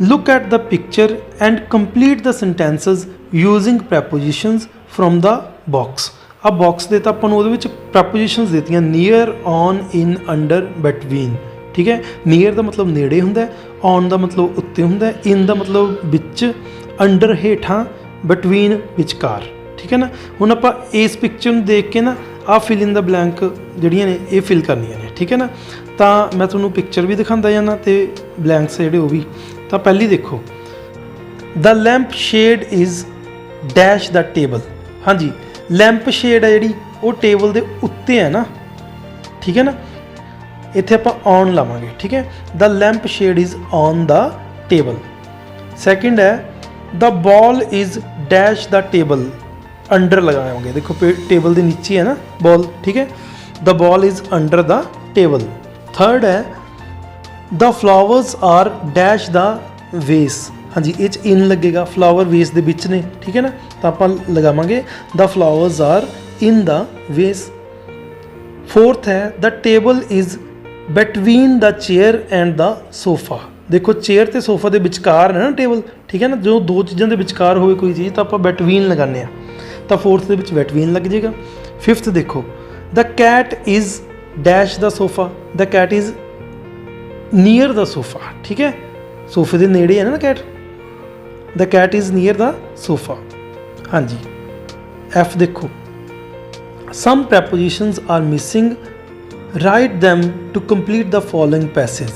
look at the picture and complete the sentences using prepositions from the box. आ बॉक्स दे तो अपन उहदे विच प्रैपोजिशंस देतियां near, on, in, under, between, ठीक है। नियर का मतलब नेड़े हुंदा है, ऑन का मतलब उत्ते हुंदा है, इन का मतलब विच, अंडर हेठां, बिटवीन विचकार, ठीक है ना। हुण आपां इस पिक्चर नूं देख के ना आ फिल इन द ब्लैंक जिहड़ियां ने ये फिल करनियां ने, ठीक है ना। तो मैं तुहानूं पिक्चर भी दिखांदा जाना ते ब्लैंक्स जिहड़े वो भी। तो पहली देखो the lamp shade is dash the table. हाँ जी, लैंप शेड है जी वो टेबल के उत्ते है ना, ठीक है ना। इत्थे आपां ऑन लावांगे, ठीक है। The lamp shade is on the table. Second है the ball is dash the table, under लगाएंगे, देखो टेबल के नीचे है ना बॉल, ठीक है। The ball is under the table. Third है the flowers are dash the vase. हाँ जी, ये इन लगेगा, फ्लावर वेस के विच ने, ठीक है ना। तो आप लगावांगे the flowers are in the vase. Fourth है the table is between the chair and the sofa. देखो चेयर तो सोफा के विचकार है ना टेबल, ठीक है ना। जो दो चीज़ों के विचकार हो कोई चीज़ तो आप बिटवीन लगाने, तो फोर्थ के बिटवीन लग जाएगा। फिफ्थ देखो the cat is dash the sofa, the cat is near the sofa, ठीक है। सोफे के नेड़े है ना cat, the cat is near the sofa. हाँ जी। एफ देखो some prepositions are missing, write them to complete the following passage.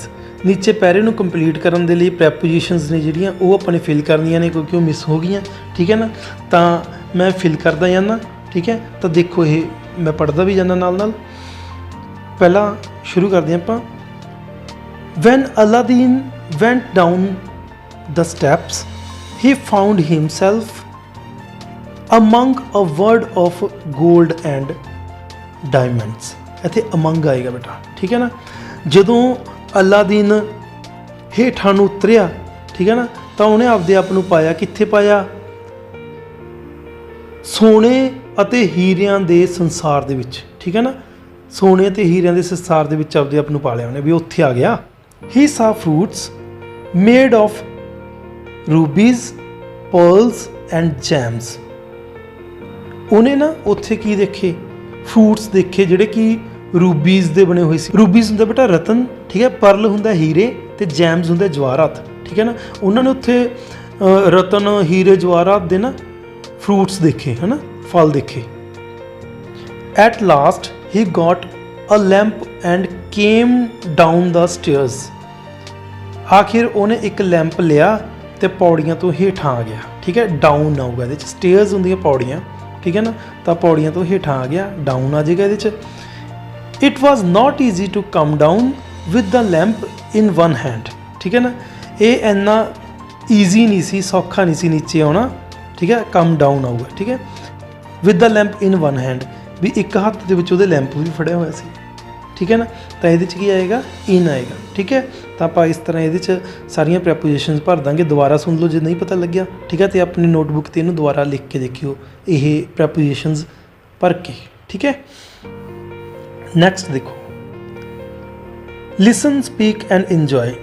ਨੀਚੇ ਪੈਰੇ ਨੂੰ ਕੰਪਲੀਟ ਕਰਨ ਦੇ ਲਈ ਪ੍ਰੈਪੋਜੀਸ਼ਨਸ ਨੇ ਜਿਹੜੀਆਂ ਉਹ ਆਪਾਂ ਨੇ ਫਿਲ ਕਰਨੀਆਂ ਨੇ ਕਿਉਂਕਿ ਉਹ ਮਿਸ ਹੋ ਗਈਆਂ, ਠੀਕ ਹੈ ਨਾ। ਤਾਂ ਮੈਂ ਫਿਲ ਕਰਦਾ ਜਾਂਦਾ, ਠੀਕ ਹੈ। ਤਾਂ ਦੇਖੋ ਇਹ ਮੈਂ ਪੜ੍ਹਦਾ ਵੀ ਜਾਂਦਾ ਨਾਲ ਨਾਲ। ਪਹਿਲਾਂ ਸ਼ੁਰੂ ਕਰਦੇ ਹਾਂ ਆਪਾਂ। When Aladdin went down the steps, he found himself among a world of gold and diamonds। ਇੱਥੇ among ਆਏਗਾ ਬੇਟਾ, ਠੀਕ ਹੈ ਨਾ। ਜਦੋਂ ਅਲਾਦੀਨ ਹੇਠਾਂ ਨੂੰ ਉਤਰਿਆ, ਠੀਕ ਹੈ ਨਾ, ਤਾਂ ਉਹਨੇ ਆਪਦੇ ਆਪ ਨੂੰ ਪਾਇਆ ਕਿੱਥੇ ਪਾਇਆ? ਸੋਨੇ ਅਤੇ ਹੀਰਿਆਂ ਦੇ ਸੰਸਾਰ ਦੇ ਵਿੱਚ, ਠੀਕ ਹੈ ਨਾ। ਸੋਨੇ ਅਤੇ ਹੀਰਿਆਂ ਦੇ ਸੰਸਾਰ ਦੇ ਵਿੱਚ ਆਪਦੇ ਆਪ ਨੂੰ ਪਾ ਲਿਆ ਉਹਨੇ, ਵੀ ਉੱਥੇ ਆ ਗਿਆ। He saw fruits made of rubies, pearls and gems। ਉਹਨੇ ਨਾ ਉੱਥੇ ਕੀ ਦੇਖੇ? ਫਰੂਟਸ ਦੇਖੇ ਜਿਹੜੇ ਕਿ ਰੂਬੀਜ਼ ਦੇ ਬਣੇ ਹੋਏ ਸੀ। ਰੂਬੀਜ਼ ਹੁੰਦਾ ਬੇਟਾ ਰਤਨ, ਠੀਕ ਹੈ। ਪਰਲ ਹੁੰਦਾ ਹੀਰੇ ਤੇ ਜੈਮਸ ਹੁੰਦੇ ਜਵਾਹਰਾਤ, ਠੀਕ ਹੈ ਨਾ। ਉਹਨਾਂ ਨੇ ਉੱਥੇ ਰਤਨ, ਹੀਰੇ, ਜਵਾਹਰਾਤ ਦੇ ਨਾ ਫਰੂਟਸ ਦੇਖੇ, ਹੈ ਨਾ, ਫਲ ਦੇਖੇ। At last he got a lamp and came down the stairs। ਆਖਿਰ ਉਹਨੇ ਇੱਕ ਲੈਂਪ ਲਿਆ ਤੇ ਪੌੜੀਆਂ ਤੋਂ ਹੇਠਾਂ ਆ ਗਿਆ, ਠੀਕ ਹੈ। ਡਾਊਨ ਆਊਗਾ ਇਹਦੇ 'ਚ, ਸਟੇਅਰਸ ਹੁੰਦੀਆਂ ਪੌੜੀਆਂ, ਠੀਕ ਹੈ ਨਾ। ਤਾਂ ਪੌੜੀਆਂ ਤੋਂ ਹੇਠਾਂ ਆ ਗਿਆ, ਡਾਊਨ ਆ ਜਾਏਗਾ ਇਹਦੇ 'ਚ। It was not easy to come down with the lamp in one hand, ਠੀਕ ਹੈ ਨਾ। ਇਹ ਇੰਨਾ ਈਜ਼ੀ ਨਹੀਂ ਸੀ, ਸੌਖਾ ਨਹੀਂ ਸੀ ਨੀਚੇ ਆਉਣਾ, ਠੀਕ ਹੈ। ਕਮ ਡਾਊਨ ਆਊਗਾ, ਠੀਕ ਹੈ। With the lamp in one hand, ਵੀ ਇੱਕ ਹੱਥ ਦੇ ਵਿੱਚ ਉਹਦੇ ਲੈਂਪ ਵੀ ਫੜਿਆ ਹੋਇਆ ਸੀ, ਠੀਕ ਹੈ ਨਾ। ਤਾਂ ਇਹਦੇ 'ਚ ਕੀ ਆਏਗਾ? ਇਨ ਆਏਗਾ, ਠੀਕ ਹੈ। ਤਾਂ ਆਪਾਂ ਇਸ ਤਰ੍ਹਾਂ ਇਹਦੇ 'ਚ ਸਾਰੀਆਂ ਪ੍ਰੈਪੋਜੀਸ਼ਨਸ ਭਰ ਦਾਂਗੇ। ਦੁਬਾਰਾ ਸੁਣ ਲਓ ਜੇ ਨਹੀਂ ਪਤਾ ਲੱਗਿਆ, ਠੀਕ ਹੈ। ਅਤੇ ਆਪਣੀ ਨੋਟਬੁੱਕ 'ਤੇ ਇਹਨੂੰ ਦੁਬਾਰਾ ਲਿਖ ਕੇ ਦੇਖਿਓ ਇਹ ਪ੍ਰੈਪੋਜੀਸ਼ਨਸ ਭਰ ਕੇ, ਠੀਕ ਹੈ। ਨੈਕਸਟ ਦੇਖੋ, ਲਿਸਨ, ਸਪੀਕ ਐਂਡ ਇੰਜੋਏ।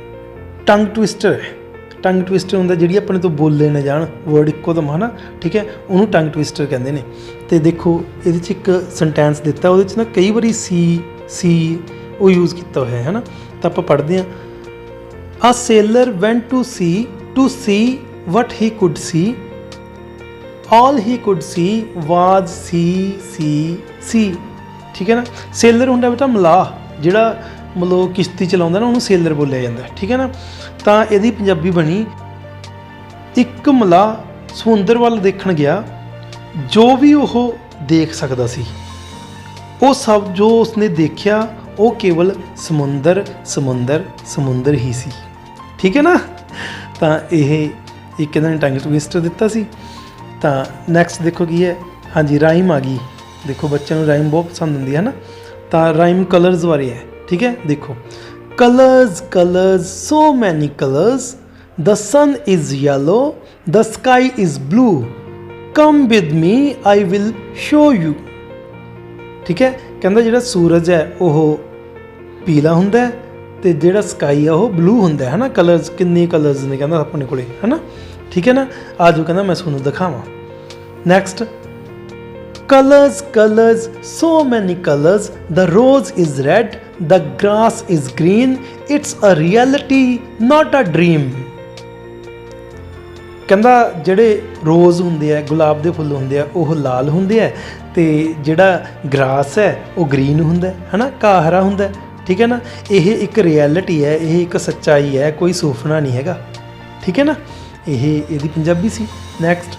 ਟੰਗ ਟਵਿਸਟਰ ਹੈ। ਟੰਗ ਟਵਿਸਟਰ ਹੁੰਦਾ ਜਿਹੜੀ ਆਪਣੇ ਤੋਂ ਬੋਲੇ ਨਾ ਜਾਣ ਵਰਡ ਇੱਕੋ ਦਮ, ਹੈ ਨਾ, ਠੀਕ ਹੈ। ਉਹਨੂੰ ਟੰਗ ਟਵਿਸਟਰ ਕਹਿੰਦੇ ਨੇ। ਅਤੇ ਦੇਖੋ ਇਹਦੇ 'ਚ ਇੱਕ ਸੈਂਟੈਂਸ ਦਿੱਤਾ, ਉਹਦੇ 'ਚ ਨਾ ਕਈ ਵਾਰੀ ਸੀ ਉਹ ਯੂਜ਼ ਕੀਤਾ ਹੋਇਆ ਹੈ ਨਾ। ਤਾਂ ਆਪਾਂ ਪੜ੍ਹਦੇ ਹਾਂ। A sailor went to see what he could see. All he could see was sea। ਠੀਕ ਹੈ ਨਾ। ਸੇਲਰ ਹੁੰਦਾ ਬੇਟਾ ਮਲਾਹ, ਜਿਹੜਾ ਮਤਲਬ ਕਿਸ਼ਤੀ ਚਲਾਉਂਦਾ ਨਾ, ਉਹਨੂੰ ਸੇਲਰ ਬੋਲਿਆ ਜਾਂਦਾ, ਠੀਕ ਹੈ ਨਾ। ਤਾਂ ਇਹਦੀ ਪੰਜਾਬੀ ਬਣੀ, ਇੱਕ ਮਲਾਹ ਸਮੁੰਦਰ ਵੱਲ ਦੇਖਣ ਗਿਆ, ਜੋ ਵੀ ਉਹ ਦੇਖ ਸਕਦਾ ਸੀ, ਉਹ ਸਭ ਜੋ ਉਸਨੇ ਦੇਖਿਆ ਉਹ ਕੇਵਲ ਸਮੁੰਦਰ ਹੀ ਸੀ, ਠੀਕ ਹੈ ਨਾ। ਤਾਂ ਇਹ ਇੱਕ ਇਹਨਾਂ ਨੇ ਟੰਗ ਟਵਿਸਟਰ ਦਿੱਤਾ ਸੀ। ਤਾਂ ਨੈਕਸਟ ਦੇਖੋ ਕੀ ਹੈ। ਹਾਂਜੀ, ਰਾਈਮ ਆ ਗਈ। ਦੇਖੋ ਬੱਚਿਆਂ ਨੂੰ ਰਾਈਮ ਬਹੁਤ ਪਸੰਦ ਹੁੰਦੀ ਹੈ ਨਾ। ਤਾਂ ਰਾਈਮ ਕਲਰਸ ਬਾਰੇ ਹੈ, ਠੀਕ ਹੈ। ਦੇਖੋ, colours so many colours, the sun is yellow, the sky is blue, come with me I will show you. ਠੀਕ ਹੈ। ਕਹਿੰਦਾ ਜਿਹੜਾ ਸੂਰਜ ਹੈ ਉਹ ਪੀਲਾ ਹੁੰਦਾ ਅਤੇ ਜਿਹੜਾ ਸਕਾਈ ਆ ਉਹ ਬਲੂ ਹੁੰਦਾ ਹੈ ਨਾ। ਕਲਰਸ ਕਿੰਨੇ ਕਲਰਸ ਨੇ ਕਹਿੰਦਾ ਆਪਣੇ ਕੋਲੇ, ਹੈ ਨਾ, ਠੀਕ ਹੈ ਨਾ। ਆ ਜਾਓ ਕਹਿੰਦਾ ਮੈਂ ਤੁਹਾਨੂੰ ਦਿਖਾਵਾਂ। Next, colours so many colours, the rose is red, the grass is green, it's a reality not a dream. ਕਹਿੰਦਾ ਜਿਹੜੇ ਰੋਜ਼ ਹੁੰਦੇ ਆ, ਗੁਲਾਬ ਦੇ ਫੁੱਲ ਹੁੰਦੇ ਆ, ਉਹ ਲਾਲ ਹੁੰਦੇ ਆ, ਅਤੇ ਜਿਹੜਾ ਗ੍ਰਾਸ ਹੈ ਉਹ ਗ੍ਰੀਨ ਹੁੰਦਾ ਹੈ ਨਾ, ਘਾਹ ਹਰਾ ਹੁੰਦਾ, ਠੀਕ ਹੈ ਨਾ। ਇਹ ਇੱਕ ਰਿਐਲਿਟੀ ਹੈ, ਇਹ ਇੱਕ ਸੱਚਾਈ ਹੈ, ਕੋਈ ਸੁਪਨਾ ਨਹੀਂ ਹੈਗਾ, ਠੀਕ ਹੈ ਨਾ। ਇਹ ਇਹਦੀ ਪੰਜਾਬੀ ਸੀ। Next,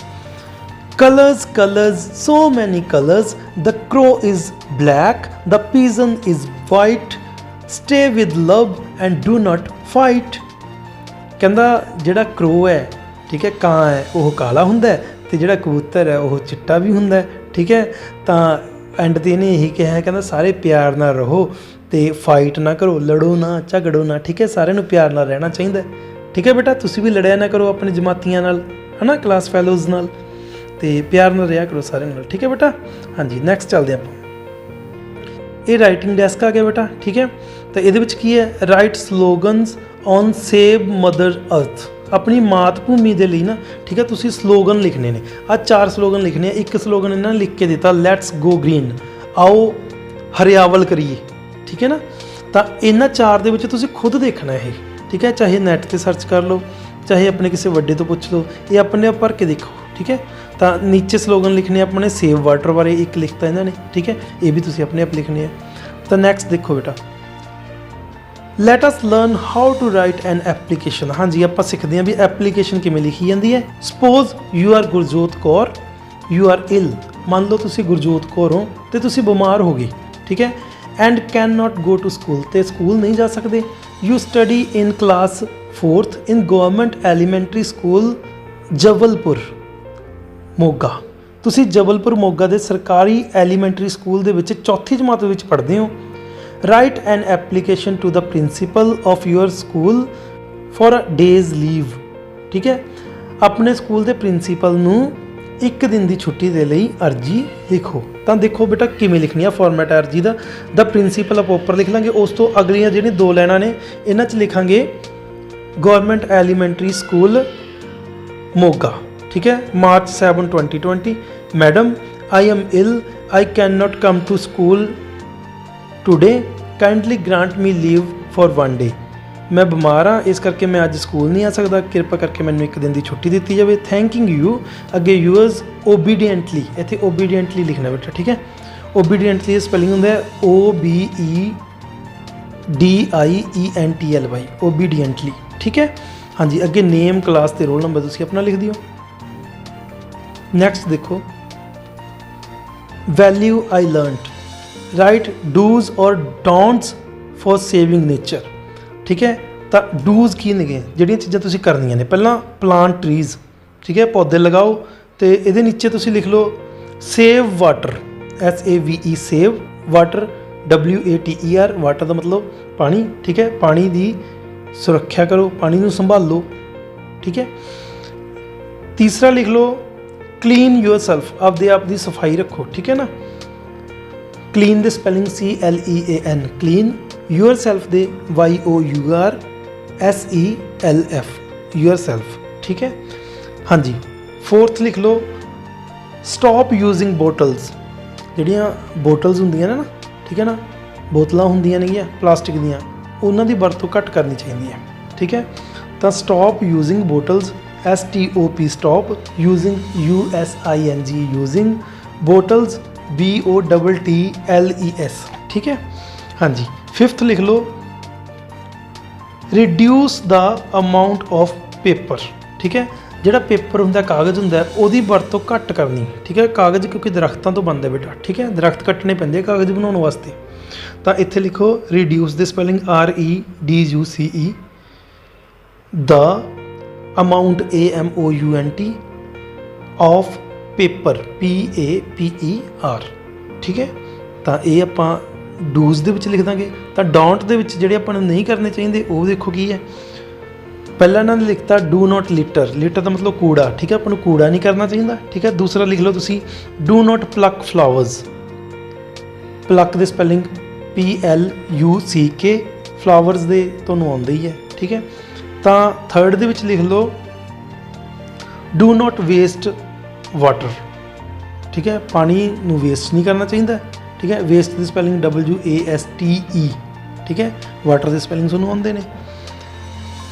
colours so many colours, the Crow is black, the pigeon is white, stay with love and do not fight. ਕਹਿੰਦਾ ਜਿਹੜਾ ਕ੍ਰੋ ਹੈ, ਠੀਕ ਹੈ, ਕਾਂ ਹੈ, ਉਹ ਕਾਲਾ ਹੁੰਦਾ ਅਤੇ ਜਿਹੜਾ ਕਬੂਤਰ ਹੈ ਉਹ ਚਿੱਟਾ ਵੀ ਹੁੰਦਾ, ਠੀਕ ਹੈ। ਤਾਂ ਐਂਡ 'ਤੇ ਇਹਨੇ ਇਹੀ ਕਿਹਾ, ਕਹਿੰਦਾ ਸਾਰੇ ਪਿਆਰ ਨਾਲ ਰਹੋ ਅਤੇ ਫਾਈਟ ਨਾ ਕਰੋ, ਲੜੋ ਨਾ, ਝਗੜੋ ਨਾ, ਠੀਕ ਹੈ। ਸਾਰਿਆਂ ਨੂੰ ਪਿਆਰ ਨਾਲ ਰਹਿਣਾ ਚਾਹੀਦਾ, ਠੀਕ ਹੈ ਬੇਟਾ। ਤੁਸੀਂ ਵੀ ਲੜਿਆ ਨਾ ਕਰੋ ਆਪਣੇ ਜਮਾਤੀਆਂ ਨਾਲ, ਹੈ ਨਾ, ਕਲਾਸ ਫੈਲੋਜ਼ ਨਾਲ, ਅਤੇ ਪਿਆਰ ਨਾਲ ਰਿਹਾ ਕਰੋ ਸਾਰਿਆਂ ਨਾਲ, ਠੀਕ ਹੈ ਬੇਟਾ। ਹਾਂਜੀ, ਨੈਕਸਟ ਚੱਲਦੇ ਆਪਾਂ। ਇਹ ਰਾਈਟਿੰਗ ਡੈਸਕ ਆ ਗਿਆ ਬੇਟਾ, ਠੀਕ ਹੈ। ਤਾਂ ਇਹਦੇ ਵਿੱਚ ਕੀ ਹੈ? ਰਾਈਟ ਸਲੋਗਨਸ ਔਨ ਸੇਵ ਮਦਰ ਅਰਥ। ਆਪਣੀ ਮਾਤ ਭੂਮੀ ਦੇ ਲਈ ਨਾ, ਠੀਕ ਹੈ, ਤੁਸੀਂ ਸਲੋਗਨ ਲਿਖਣੇ ਨੇ। ਆਹ 4 ਸਲੋਗਨ ਲਿਖਣੇ ਆ। ਇੱਕ ਸਲੋਗਨ ਇਹਨਾਂ ਨੇ ਲਿਖ ਕੇ ਦਿੱਤਾ, ਲੈਟਸ ਗੋ ਗ੍ਰੀਨ, ਆਓ ਹਰਿਆਵਲ ਕਰੀਏ, ਠੀਕ ਹੈ ਨਾ। ਤਾਂ ਇਹਨਾਂ 4 ਦੇ ਵਿੱਚ ਤੁਸੀਂ ਖੁਦ ਦੇਖਣਾ ਇਹ, ਠੀਕ ਹੈ। ਚਾਹੇ ਨੈੱਟ 'ਤੇ ਸਰਚ ਕਰ ਲਓ, ਚਾਹੇ ਆਪਣੇ ਕਿਸੇ ਵੱਡੇ ਤੋਂ ਪੁੱਛ ਲਓ, ਇਹ ਆਪਣੇ ਆਪ ਭਰ ਕੇ ਦੇਖੋ, ਠੀਕ ਹੈ। ਤਾਂ ਨੀਚੇ ਸਲੋਗਨ ਲਿਖਣੇ ਆਪਣੇ ਸੇਵ ਵਾਟਰ ਬਾਰੇ ਇੱਕ ਲਿਖਤਾ ਇਹਨਾਂ ਨੇ, ਠੀਕ ਹੈ, ਇਹ ਵੀ ਤੁਸੀਂ ਆਪਣੇ ਆਪ ਲਿਖਣੇ ਆ। ਤਾਂ ਨੈਕਸਟ ਦੇਖੋ ਬੇਟਾ, let us learn how to write an application. ਹਾਂਜੀ, ਆਪਾਂ ਸਿੱਖਦੇ ਹਾਂ ਵੀ ਐਪਲੀਕੇਸ਼ਨ ਕਿਵੇਂ ਲਿਖੀ ਜਾਂਦੀ ਹੈ। Suppose you are Gurjot Kaur, you are ill. ਮੰਨ ਲਓ ਤੁਸੀਂ ਗੁਰਜੋਤ ਕੌਰ ਹੋ ਤੇ ਤੁਸੀਂ ਬਿਮਾਰ ਹੋ ਗਏ, ਠੀਕ ਹੈ, and can not go to school, ਤੇ ਸਕੂਲ ਨਹੀਂ ਜਾ ਸਕਦੇ। You study in class 4th in government elementary school Jabalpur Moga. ਤੁਸੀਂ ਜਬਲਪੁਰ ਮੋਗਾ ਦੇ ਸਰਕਾਰੀ ਐਲੀਮੈਂਟਰੀ ਸਕੂਲ ਦੇ ਵਿੱਚ 4ਥੀ ਜਮਾਤ ਵਿੱਚ ਪੜ੍ਹਦੇ ਹੋ। Write an application to the principal of your school for a day's leave, ਠੀਕ ਹੈ, ਆਪਣੇ ਸਕੂਲ ਦੇ ਪ੍ਰਿੰਸੀਪਲ ਨੂੰ ਇੱਕ ਦਿਨ ਦੀ ਛੁੱਟੀ ਦੇ ਲਈ ਅਰਜੀ ਲਿਖੋ। ਤਾਂ ਦੇਖੋ ਬੇਟਾ ਕਿਵੇਂ ਲਿਖਣੀ ਆ ਫਾਰਮੈਟ ਅਰਜੀ ਦਾ। ਦਾ ਪ੍ਰਿੰਸੀਪਲ ਆਪਾਂ ਉੱਪਰ ਲਿਖ ਲਾਂਗੇ, ਉਸ ਤੋਂ ਅਗਲੀਆਂ ਜਿਹੜੀਆਂ 2 ਲਾਈਨਾਂ ਨੇ ਇਹਨਾਂ 'ਚ ਲਿਖਾਂਗੇ ਗਵਰਨਮੈਂਟ ਐਲੀਮੈਂਟਰੀ ਸਕੂਲ ਮੋਗਾ, ਠੀਕ ਹੈ, March 7, 2020। Madam, I am ill, I can not come to school today, kindly grant me leave for 1 day. ਮੈਂ ਬਿਮਾਰ ਹਾਂ, ਇਸ ਕਰਕੇ ਮੈਂ ਅੱਜ ਸਕੂਲ ਨਹੀਂ ਆ ਸਕਦਾ, ਕਿਰਪਾ ਕਰਕੇ ਮੈਨੂੰ ਇੱਕ ਦਿਨ ਦੀ ਛੁੱਟੀ ਦਿੱਤੀ ਜਾਵੇ। ਥੈਂਕਿੰਗ ਯੂ, ਅੱਗੇ ਯੂਅਰਸ ਓਬੀਡੀਐਂਟਲੀ, ਇੱਥੇ ਓਬੀਡੀਐਂਟਲੀ ਲਿਖਣਾ ਬੇਟਾ, ਠੀਕ ਹੈ। ਓਬੀਡੀਐਂਟਲੀ ਸਪੈਲਿੰਗ ਹੁੰਦਾ ਹੈ OBEDIENTLY, ਓਬੀਡੀਐਂਟਲੀ, ਠੀਕ ਹੈ। ਹਾਂਜੀ, ਅੱਗੇ ਨੇਮ, ਕਲਾਸ ਤੇ ਰੋਲ ਨੰਬਰ ਤੁਸੀਂ ਆਪਣਾ ਲਿਖ ਦਿਓ। ਨੈਕਸਟ ਦੇਖੋ, ਵੈਲਿਊ ਆਈ ਲਰਨਡ, ਰਾਈਟ ਡੂਜ਼ ਔਰ ਡੋਂਟਸ ਫॉर ਸੇਵਿੰਗ ਨੇਚਰ, ਠੀਕ ਹੈ। ਤਾਂ ਡੂਜ਼ ਕੀ ਨੇਗੇ, ਜਿਹੜੀਆਂ ਚੀਜ਼ਾਂ ਤੁਸੀਂ ਕਰਨੀਆਂ ਨੇ। ਪਹਿਲਾਂ ਪਲਾਂਟ ਟਰੀਜ਼, ਠੀਕ ਹੈ, ਪੌਦੇ ਲਗਾਓ, ਤੇ ਇਹਦੇ ਨੀਚੇ ਤੁਸੀਂ ਲਿਖ ਲਓ save water, SAVE save water, WATER water ਦਾ ਮਤਲਬ ਪਾਣੀ, ਠੀਕ ਹੈ, ਪਾਣੀ ਦੀ ਸੁਰੱਖਿਆ ਕਰੋ, ਪਾਣੀ ਨੂੰ ਸੰਭਾਲੋ, ਠੀਕ ਹੈ। ਤੀਸਰਾ ਲਿਖ ਲਓ ਕਲੀਨ ਯੂਅਰਸੈਲਫ, ਆਪਦੇ ਆਪ ਦੀ ਸਫਾਈ ਰੱਖੋ, ਠੀਕ ਹੈ ਨਾ। ਕਲੀਨ ਦੇ ਸਪੈਲਿੰਗ CLEAN, ਕਲੀਨ। ਯੂਅਰਸੈਲਫ ਦੇ YOURSELF, ਯੂਅਰਸੈਲਫ, ਠੀਕ ਹੈ। ਹਾਂਜੀ, 4th ਲਿਖ ਲਓ ਸਟਾਪ ਯੂਜ਼ਿੰਗ ਬੋਟਲਸ, ਜਿਹੜੀਆਂ ਬੋਟਲਸ ਹੁੰਦੀਆਂ ਨੇ ਨਾ, ਠੀਕ ਹੈ ਨਾ, ਬੋਤਲਾਂ ਹੁੰਦੀਆਂ ਨੇਗੀਆਂ ਪਲਾਸਟਿਕ ਦੀਆਂ, ਉਹਨਾਂ ਦੀ ਵਰਤੋਂ ਘੱਟ ਕਰਨੀ ਚਾਹੀਦੀ ਹੈ, ਠੀਕ ਹੈ। ਤਾਂ stop using bottles, STOP stop, using USING using, bottles BOTTLES, ਠੀਕ ਹੈ। ਹਾਂਜੀ, 5th ਲਿਖ ਲਓ reduce the amount of paper, ਠੀਕ ਹੈ। ਜਿਹੜਾ ਪੇਪਰ ਹੁੰਦਾ, ਕਾਗਜ਼ ਹੁੰਦਾ, ਉਹਦੀ ਵਰਤੋਂ ਘੱਟ ਕਰਨੀ, ਠੀਕ ਹੈ। ਕਾਗਜ਼ ਕਿਉਂਕਿ ਦਰਖਤਾਂ ਤੋਂ ਬਣਦਾ ਬੇਟਾ, ਠੀਕ ਹੈ, ਦਰਖਤ ਕੱਟਣੇ ਪੈਂਦੇ ਕਾਗਜ਼ ਬਣਾਉਣ ਵਾਸਤੇ। ਤਾਂ ਇੱਥੇ ਲਿਖੋ ਰਿਡਿਊਸ ਦੇ spelling REDUCE, the amount AMOUNT of paper PAPER, ਠੀਕ ਹੈ। ਤਾਂ ਇਹ ਆਪਾਂ ਡੂਜ਼ ਦੇ ਵਿੱਚ ਲਿਖ ਦਾਂਗੇ। ਤਾਂ ਡੋਂਟ ਦੇ ਵਿੱਚ ਜਿਹੜੇ ਆਪਾਂ ਨੂੰ ਨਹੀਂ ਕਰਨੇ ਚਾਹੀਦੇ ਉਹ ਦੇਖੋ ਕੀ ਹੈ। ਪਹਿਲਾਂ ਇਹਨਾਂ ਨੇ ਲਿਖਤਾ ਡੂ ਨਾਟ ਲਿਟਰ, ਲਿਟਰ ਦਾ ਮਤਲਬ ਕੂੜਾ, ਠੀਕ ਹੈ, ਆਪਾਂ ਨੂੰ ਕੂੜਾ ਨਹੀਂ ਕਰਨਾ ਚਾਹੀਦਾ, ਠੀਕ ਹੈ। ਦੂਸਰਾ ਲਿਖ ਲਓ ਤੁਸੀਂ do not Palak flowers, Palak ਦੇ ਸਪੈਲਿੰਗ PLUCK, ਫਲਾਵਰਸ ਦੇ ਤੁਹਾਨੂੰ ਆਉਂਦਾ ਹੀ ਹੈ, ਠੀਕ ਹੈ। ਤਾਂ 3rd ਦੇ ਵਿੱਚ ਲਿਖ ਲਓ ਡੂ ਨਾਟ ਵੇਸਟ ਵਾਟਰ, ਠੀਕ ਹੈ, ਪਾਣੀ ਨੂੰ ਵੇਸਟ ਨਹੀਂ ਕਰਨਾ ਚਾਹੀਦਾ, ਠੀਕ ਹੈ। ਵੇਸਟ ਦੀ ਸਪੈਲਿੰਗ WASTE, ਠੀਕ ਹੈ, ਵਾਟਰ ਦੇ ਸਪੈਲਿੰਗ ਤੁਹਾਨੂੰ ਆਉਂਦੇ ਨੇ।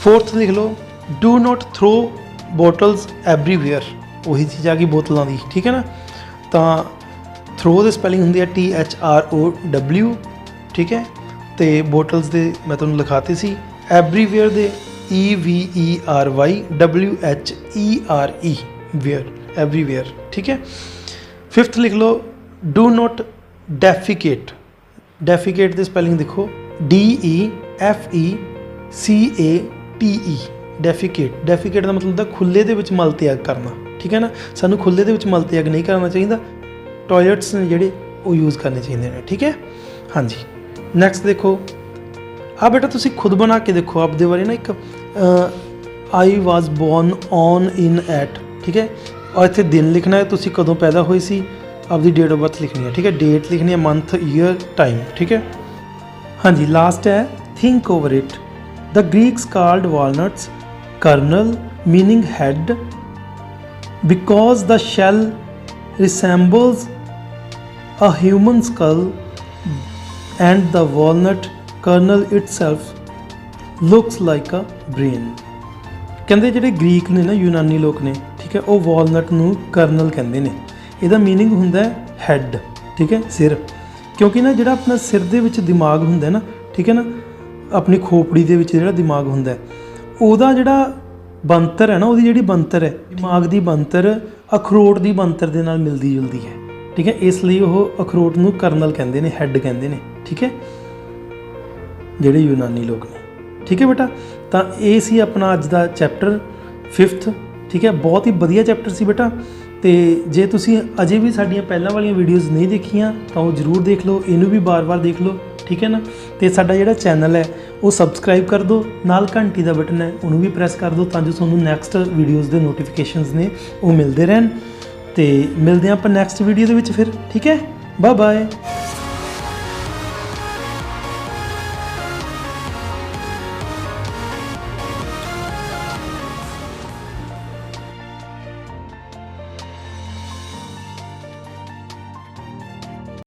4th ਲਿਖ ਲਓ do not throw bottles everywhere, ਉਹੀ ਚੀਜ਼ ਆ ਗਈ ਬੋਤਲਾਂ ਦੀ, ਠੀਕ ਹੈ ਨਾ। ਤਾਂ ਥਰੋ ਦੇ ਸਪੈਲਿੰਗ ਹੁੰਦੀ ਹੈ THROW, ਠੀਕ ਹੈ। ਤੇ ਬੋਟਲਸ ਦੇ ਮੈਂ ਤੁਹਾਨੂੰ ਲਿਖਾਤੇ ਸੀ। ਐਵਰੀਵੇਅਰ ਦੇ EVERYWHERE, ਵੇਅਰ, ਐਵਰੀਵੇਅਰ, ਠੀਕ ਹੈ। 5th ਲਿਖ ਲਓ ਡੂ ਨਾਟ ਡੈਫੀਕੇਟ, ਡੈਫੀਕੇਟ ਦੇ ਸਪੈਲਿੰਗ ਦੇਖੋ DEFECATE, ਡੈਫੀਕੇਟ। ਡੈਫੀਕੇਟ ਦਾ ਮਤਲਬ ਹੁੰਦਾ ਖੁੱਲ੍ਹੇ ਦੇ ਵਿੱਚ ਮਲ ਤਿਆਗ ਕਰਨਾ, ਠੀਕ ਹੈ ਨਾ। ਸਾਨੂੰ ਖੁੱਲ੍ਹੇ ਦੇ ਵਿੱਚ ਮਲ ਤਿਆਗ ਨਹੀਂ ਕਰਨਾ ਚਾਹੀਦਾ, ਟੋਇਲਟਸ ਨੇ ਜਿਹੜੇ ਉਹ ਯੂਜ਼ ਕਰਨੇ ਚਾਹੀਦੇ ਨੇ, ਠੀਕ ਹੈ। ਹਾਂਜੀ, ਨੈਕਸਟ ਦੇਖੋ, ਆ ਬੇਟਾ ਤੁਸੀਂ ਖੁਦ ਬਣਾ ਕੇ ਦੇਖੋ ਆਪਦੇ ਬਾਰੇ ਨਾ। ਇੱਕ I was born on in at, ਠੀਕ ਹੈ, ਔਰ ਇੱਥੇ ਦਿਨ ਲਿਖਣਾ ਹੈ, ਤੁਸੀਂ ਕਦੋਂ ਪੈਦਾ ਹੋਏ ਸੀ, ਆਪਦੀ ਡੇਟ ਆਫ ਬਰਥ ਲਿਖਣੀ ਹੈ, ਠੀਕ ਹੈ, ਡੇਟ ਲਿਖਣੀ ਹੈ, ਮੰਥ, ਈਅਰ, ਟਾਈਮ, ਠੀਕ ਹੈ। ਹਾਂਜੀ, ਲਾਸਟ ਹੈ think over it. The Greeks called walnuts kernel meaning head because the shell resembles a human skull and the walnut kernel itself looks like a brain। ਕਹਿੰਦੇ ਜਿਹੜੇ Greek ਨੇ ਨਾ, ਯੂਨਾਨੀ ਲੋਕ ਨੇ, ਠੀਕ ठीक है, ਉਹ ਵਾਲਨਟ ਨੂੰ ਕਰਨਲ ਕਹਿੰਦੇ ਨੇ। ਇਹਦਾ ਮੀਨਿੰਗ ਹੁੰਦਾ ਹੈ ਹੈੱਡ, ਠੀਕ ਹੈ, ਸਿਰ। ਕਿਉਂਕਿ ਨਾ ਜਿਹੜਾ ਆਪਣਾ ਸਿਰ ਦੇ ਵਿੱਚ ਦਿਮਾਗ ਹੁੰਦਾ ਨਾ, ਠੀਕ ਹੈ ਨਾ, ਆਪਣੀ ਖੋਪੜੀ ਦੇ ਵਿੱਚ ਜਿਹੜਾ ਦਿਮਾਗ ਹੁੰਦਾ ਉਹਦਾ ਜਿਹੜਾ ਬਣਤਰ ਹੈ ਨਾ, ਉਹਦੀ ਜਿਹੜੀ ਬਣਤਰ ਹੈ ਦਿਮਾਗ ਦੀ ਬਣਤਰ ਅਖਰੋਟ ਦੀ ਬਣਤਰ ਦੇ ਨਾਲ ਮਿਲਦੀ ਜੁਲਦੀ ਹੈ, ਠੀਕ ਹੈ। ਇਸ ਲਈ ਉਹ ਅਖਰੋਟ ਨੂੰ ਕਰਨਲ ਕਹਿੰਦੇ ਨੇ, ਹੈੱਡ ਕਹਿੰਦੇ ਨੇ, ਠੀਕ ਹੈ, ਜਿਹੜੇ ਯੂਨਾਨੀ ਲੋਕ ਨੇ, ਠੀਕ ਹੈ ਬੇਟਾ। ਤਾਂ ਇਹ ਸੀ ਆਪਣਾ ਅੱਜ ਦਾ ਚੈਪਟਰ 5th, ਠੀਕ ਹੈ। ਬਹੁਤ ਹੀ ਵਧੀਆ ਚੈਪਟਰ ਸੀ ਬੇਟਾ। ਤੇ ਜੇ ਤੁਸੀਂ ਅਜੇ ਵੀ ਸਾਡੀਆਂ ਪਹਿਲਾਂ ਵਾਲੀਆਂ ਵੀਡੀਓਜ਼ ਨਹੀਂ ਦੇਖੀਆਂ ਤਾਂ ਉਹ ਜ਼ਰੂਰ ਦੇਖ ਲਓ, ਇਹਨੂੰ ਵੀ ਬਾਰ-ਬਾਰ ਦੇਖ ਲਓ, ਠੀਕ ਹੈ ਨਾ। ਤੇ ਸਾਡਾ ਜਿਹੜਾ ਚੈਨਲ ਹੈ ਉਹ ਸਬਸਕ੍ਰਾਈਬ ਕਰ ਦਿਓ, ਨਾਲ ਘੰਟੀ ਦਾ ਬਟਨ ਹੈ ਉਹਨੂੰ ਵੀ ਪ੍ਰੈਸ ਕਰ ਦਿਓ ਤਾਂ ਜੋ ਤੁਹਾਨੂੰ ਨੈਕਸਟ ਵੀਡੀਓਜ਼ ਦੇ ਨੋਟੀਫਿਕੇਸ਼ਨਸ ਨੇ ਉਹ ਮਿਲਦੇ ਰਹਿਣ। ਤੇ ਮਿਲਦੇ ਹਾਂ ਆਪਾਂ ਨੈਕਸਟ ਵੀਡੀਓ ਦੇ ਵਿੱਚ ਫਿਰ, ਠੀਕ ਹੈ। Bye bye.